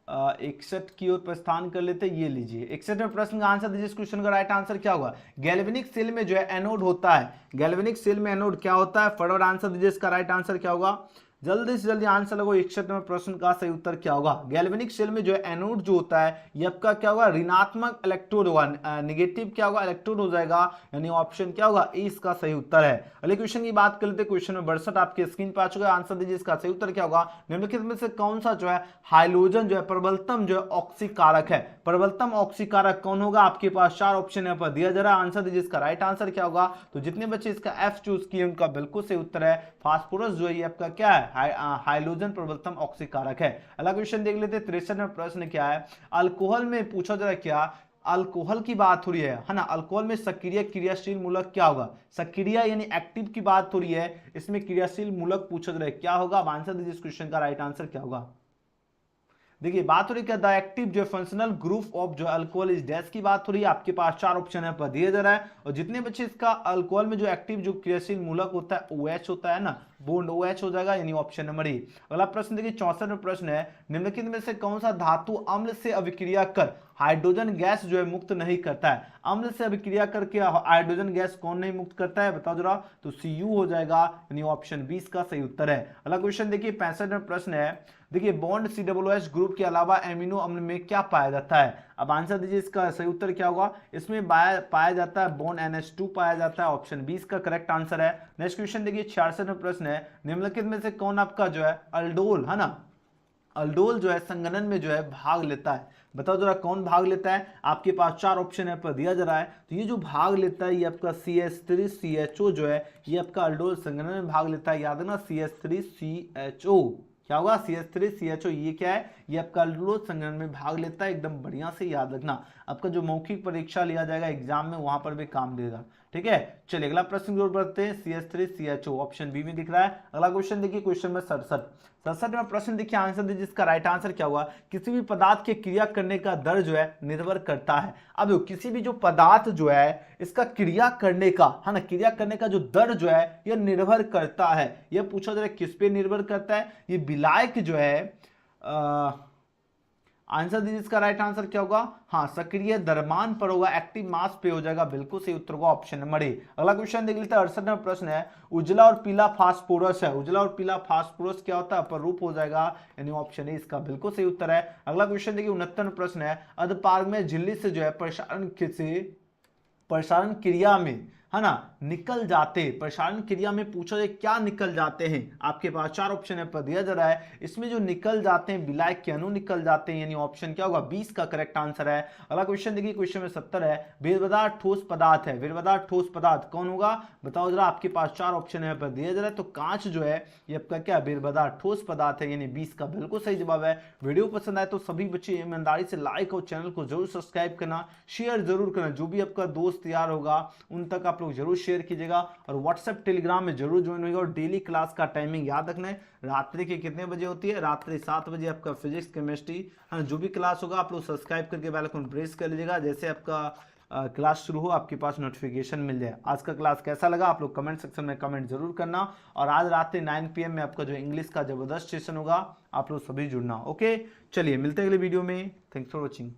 61 की ओर प्रस्थान कर लेते हैं, ये लीजिए 61 में प्रश्न का आंसर दीजिए, इस क्वेश्चन का राइट आंसर क्या होगा? गैल्वेनिक सेल में जो है एनोड होता है, गैल्वेनिक सेल में एनोड क्या होता है? फटाफट आंसर दीजिए, इसका राइट आंसर क्या होगा? जल्दी से जल्दी आंसर लगो, 61 में प्रश्न का सही उत्तर क्या होगा? गैल्वेनिक सेल में जो है एनोड जो होता है ये आपका क्या होगा? ऋणात्मक इलेक्ट्रोड होगा, नेगेटिव क्या होगा? इलेक्ट्रोड हो जाएगा, यानी ऑप्शन क्या होगा? ए इसका सही उत्तर है। अगले क्वेश्चन की बात कर लेते हैं, क्वेश्चन नंबर 62 आपके स्क्रीन पर आ चुका है, आंसर दीजिए इसका सही उत्तर क्या होगा? निम्नलिखित में से कौन सा जो है हाइड्रोजन जो है प्रबलतम जो है ऑक्सीकारक है? प्रबलतम ऑक्सीकारक कौन होगा? आपके पास 4 ऑप्शन यहाँ पर दिया जा रहा है, आंसर दीजिए इसका राइट आंसर क्या होगा? तो जितने बच्चे इसका एफ चूज किए उनका बिल्कुल सही उत्तर है, फास्फोरस जो है ये आपका क्या है? हाइड्रोजन प्रबलतम ऑक्सीकारक है। अगला क्वेश्चन देख लेते हैं, 63 में प्रश्न क्या है? अल्कोहल में पूछा जा रहा है क्या, अल्कोहल की बात हो रही है ना, अल्कोहल में सक्रिय क्रियाशील मूलक क्या होगा? सक्रिय यानी एक्टिव की बात हो रही है, इसमें क्रियाशील मूलक पूछा जा रहा है क्या होगा? अब आंसर दीजिए इस क्वेश्चन का राइट आंसर क्या होगा? देखिए बात हो रही है द एक्टिव जो फंक्शनल ग्रुप ऑफ जो अल्कोहल इज डैश की बात हो रही है, आपके पास 4 ऑप्शन है पर दिया जा रहा है, और जितने बच्चे इसका अल्कोहल में जो एक्टिव जो क्रियाशील मूलक होता है OH होता है ना, बॉन्ड OH हो जाएगा, यानी ऑप्शन नंबर ए। अगला प्रश्न देखिए 64 में प्रश्न है, निम्नलिखित में से कौन सा धातु अम्ल से अभिक्रिया कर हाइड्रोजन गैस जो है मुक्त नहीं करता है? अम्ल से अभिक्रिया करके हाइड्रोजन गैस कौन नहीं मुक्त करता है? बताओ जरा, तो Cu हो जाएगा, यानी ऑप्शन 20 का सही उत्तर है। अगला क्वेश्चन देखिए 65 में प्रश्न है, देखिए बॉन्ड COOH ग्रुप के अलावा एमिनो अम्ल में क्या पाया जाता है? अब आंसर दीजिए इसका सही उत्तर क्या होगा? इसमें पाया जाता है बॉन्ड NH2 पाया जाता है, ऑप्शन 20 का करेक्ट आंसर है। नेक्स्ट क्वेश्चन देखिए 66 में प्रश्न है, निम्नलिखित में से कौन आपका जो है अल्डोल है ना, अल्डोल जो है संगठन में जो है भाग लेता है? बताओ जरा कौन भाग लेता है? आपके पास 4 ऑप्शन है पर दिया जा रहा है, तो ये जो भाग लेता है ये आपका CH3CHO जो है ये आपका अल्डोल संगठन में भाग लेता है, याद है ना, CH3CHO क्या होगा? CH3CHO ये क्या है? ये आपका अल्डोल संगठन में भाग लेता है, एकदम बढ़िया से याद रखना, आपका जो मौखिक परीक्षा लिया जाएगा एग्जाम में वहां पर भी काम देगा, ठीक है। चलिए अगला प्रश्न की ओर बढ़ते हैं, CH3CHO ऑप्शन बी में दिख रहा है। अगला क्वेश्चन देखिए, क्वेश्चन नंबर 67 में प्रश्न देखिए, आंसर दीजिए, इसका राइट आंसर क्या होगा? किसी भी पदार्थ के क्रिया करने का दर जो है निर्भर करता है। अब देखो किसी भी जो पदार्थ जो है इसका क्रिया करने का है ना, क्रिया करने का जो दर जो है यह निर्भर करता है, यह पूछा जा रहा है किस पे निर्भर करता है? ये विलायक जो है आंसर दीजिए, इसका राइट आंसर क्या होगा? हाँ, सक्रिय द्रव्यमान पर होगा, एक्टिव मास पे हो जाएगा। बिल्कुल सही उत्तर होगा ऑप्शन नंबर ए। अगला क्वेश्चन देख लेते हैं। 68वां प्रश्न है, उजला और पीला फास्फोरस है। उजला और पीला फास्फोरस क्या होता है? अपरूप हो जाएगा, यानी ऑप्शन ए इसका बिल्कुल सही उत्तर है। अगला क्वेश्चन देखिए 69वां प्रश्न है, अधपारगम्य झिल्ली से जो है प्रसारण क्रिया में, है ना, निकल जाते, प्रसारण क्रिया में पूछा जाए क्या निकल जाते हैं, आपके पास 4 ऑप्शन है पर दिया जा रहा है। इसमें जो निकल जाते हैं विलायक के अणु निकल जाते हैं, यानी ऑप्शन क्या होगा? 20 का करेक्ट आंसर है। अगला क्वेश्चन देखिए, क्वेश्चन में 70 है, वीरपदार्थ ठोस पदार्थ है। वीरपदार्थ ठोस पदार्थ कौन होगा? बताओ जरा, आपके पास 4 ऑप्शन है पर दिया जा रहा है। तो कांच जो है ये आपका क्या? वीरपदार्थ ठोस पदार्थ है, यानी 20 का बिल्कुल सही जवाब है। वीडियो पसंद आए तो सभी बच्चे ईमानदारी से लाइक और चैनल को जरूर सब्सक्राइब करना, शेयर जरूर करना। जो भी आपका दोस्त यार होगा उन तक आप लोग जरूर शेयर कीजिएगा, और व्हाट्सएप टेलीग्राम में जरूर ज्वाइन होइएगा। और डेली क्लास का टाइमिंग याद रखना है, रात्रि के कितने बजे होती है? रात्रि 7 बजे आपका फिजिक्स केमिस्ट्री, जो भी क्लास होगा आप लोग सब्सक्राइब करके बेल आइकन प्रेस कर लीजिएगा, जैसे आपका क्लास शुरू हो आपके पास नोटिफिकेशन मिल जाए। आज का क्लास कैसा लगा आप लोग कमेंट सेक्शन में कमेंट जरूर करना। और आज रात 9 PM में आपका जो इंग्लिश का जबरदस्त सेशन होगा, आप लोग सभी जुड़ना। ओके, चलिए मिलते हैं अगले वीडियो में। Thanks for watching.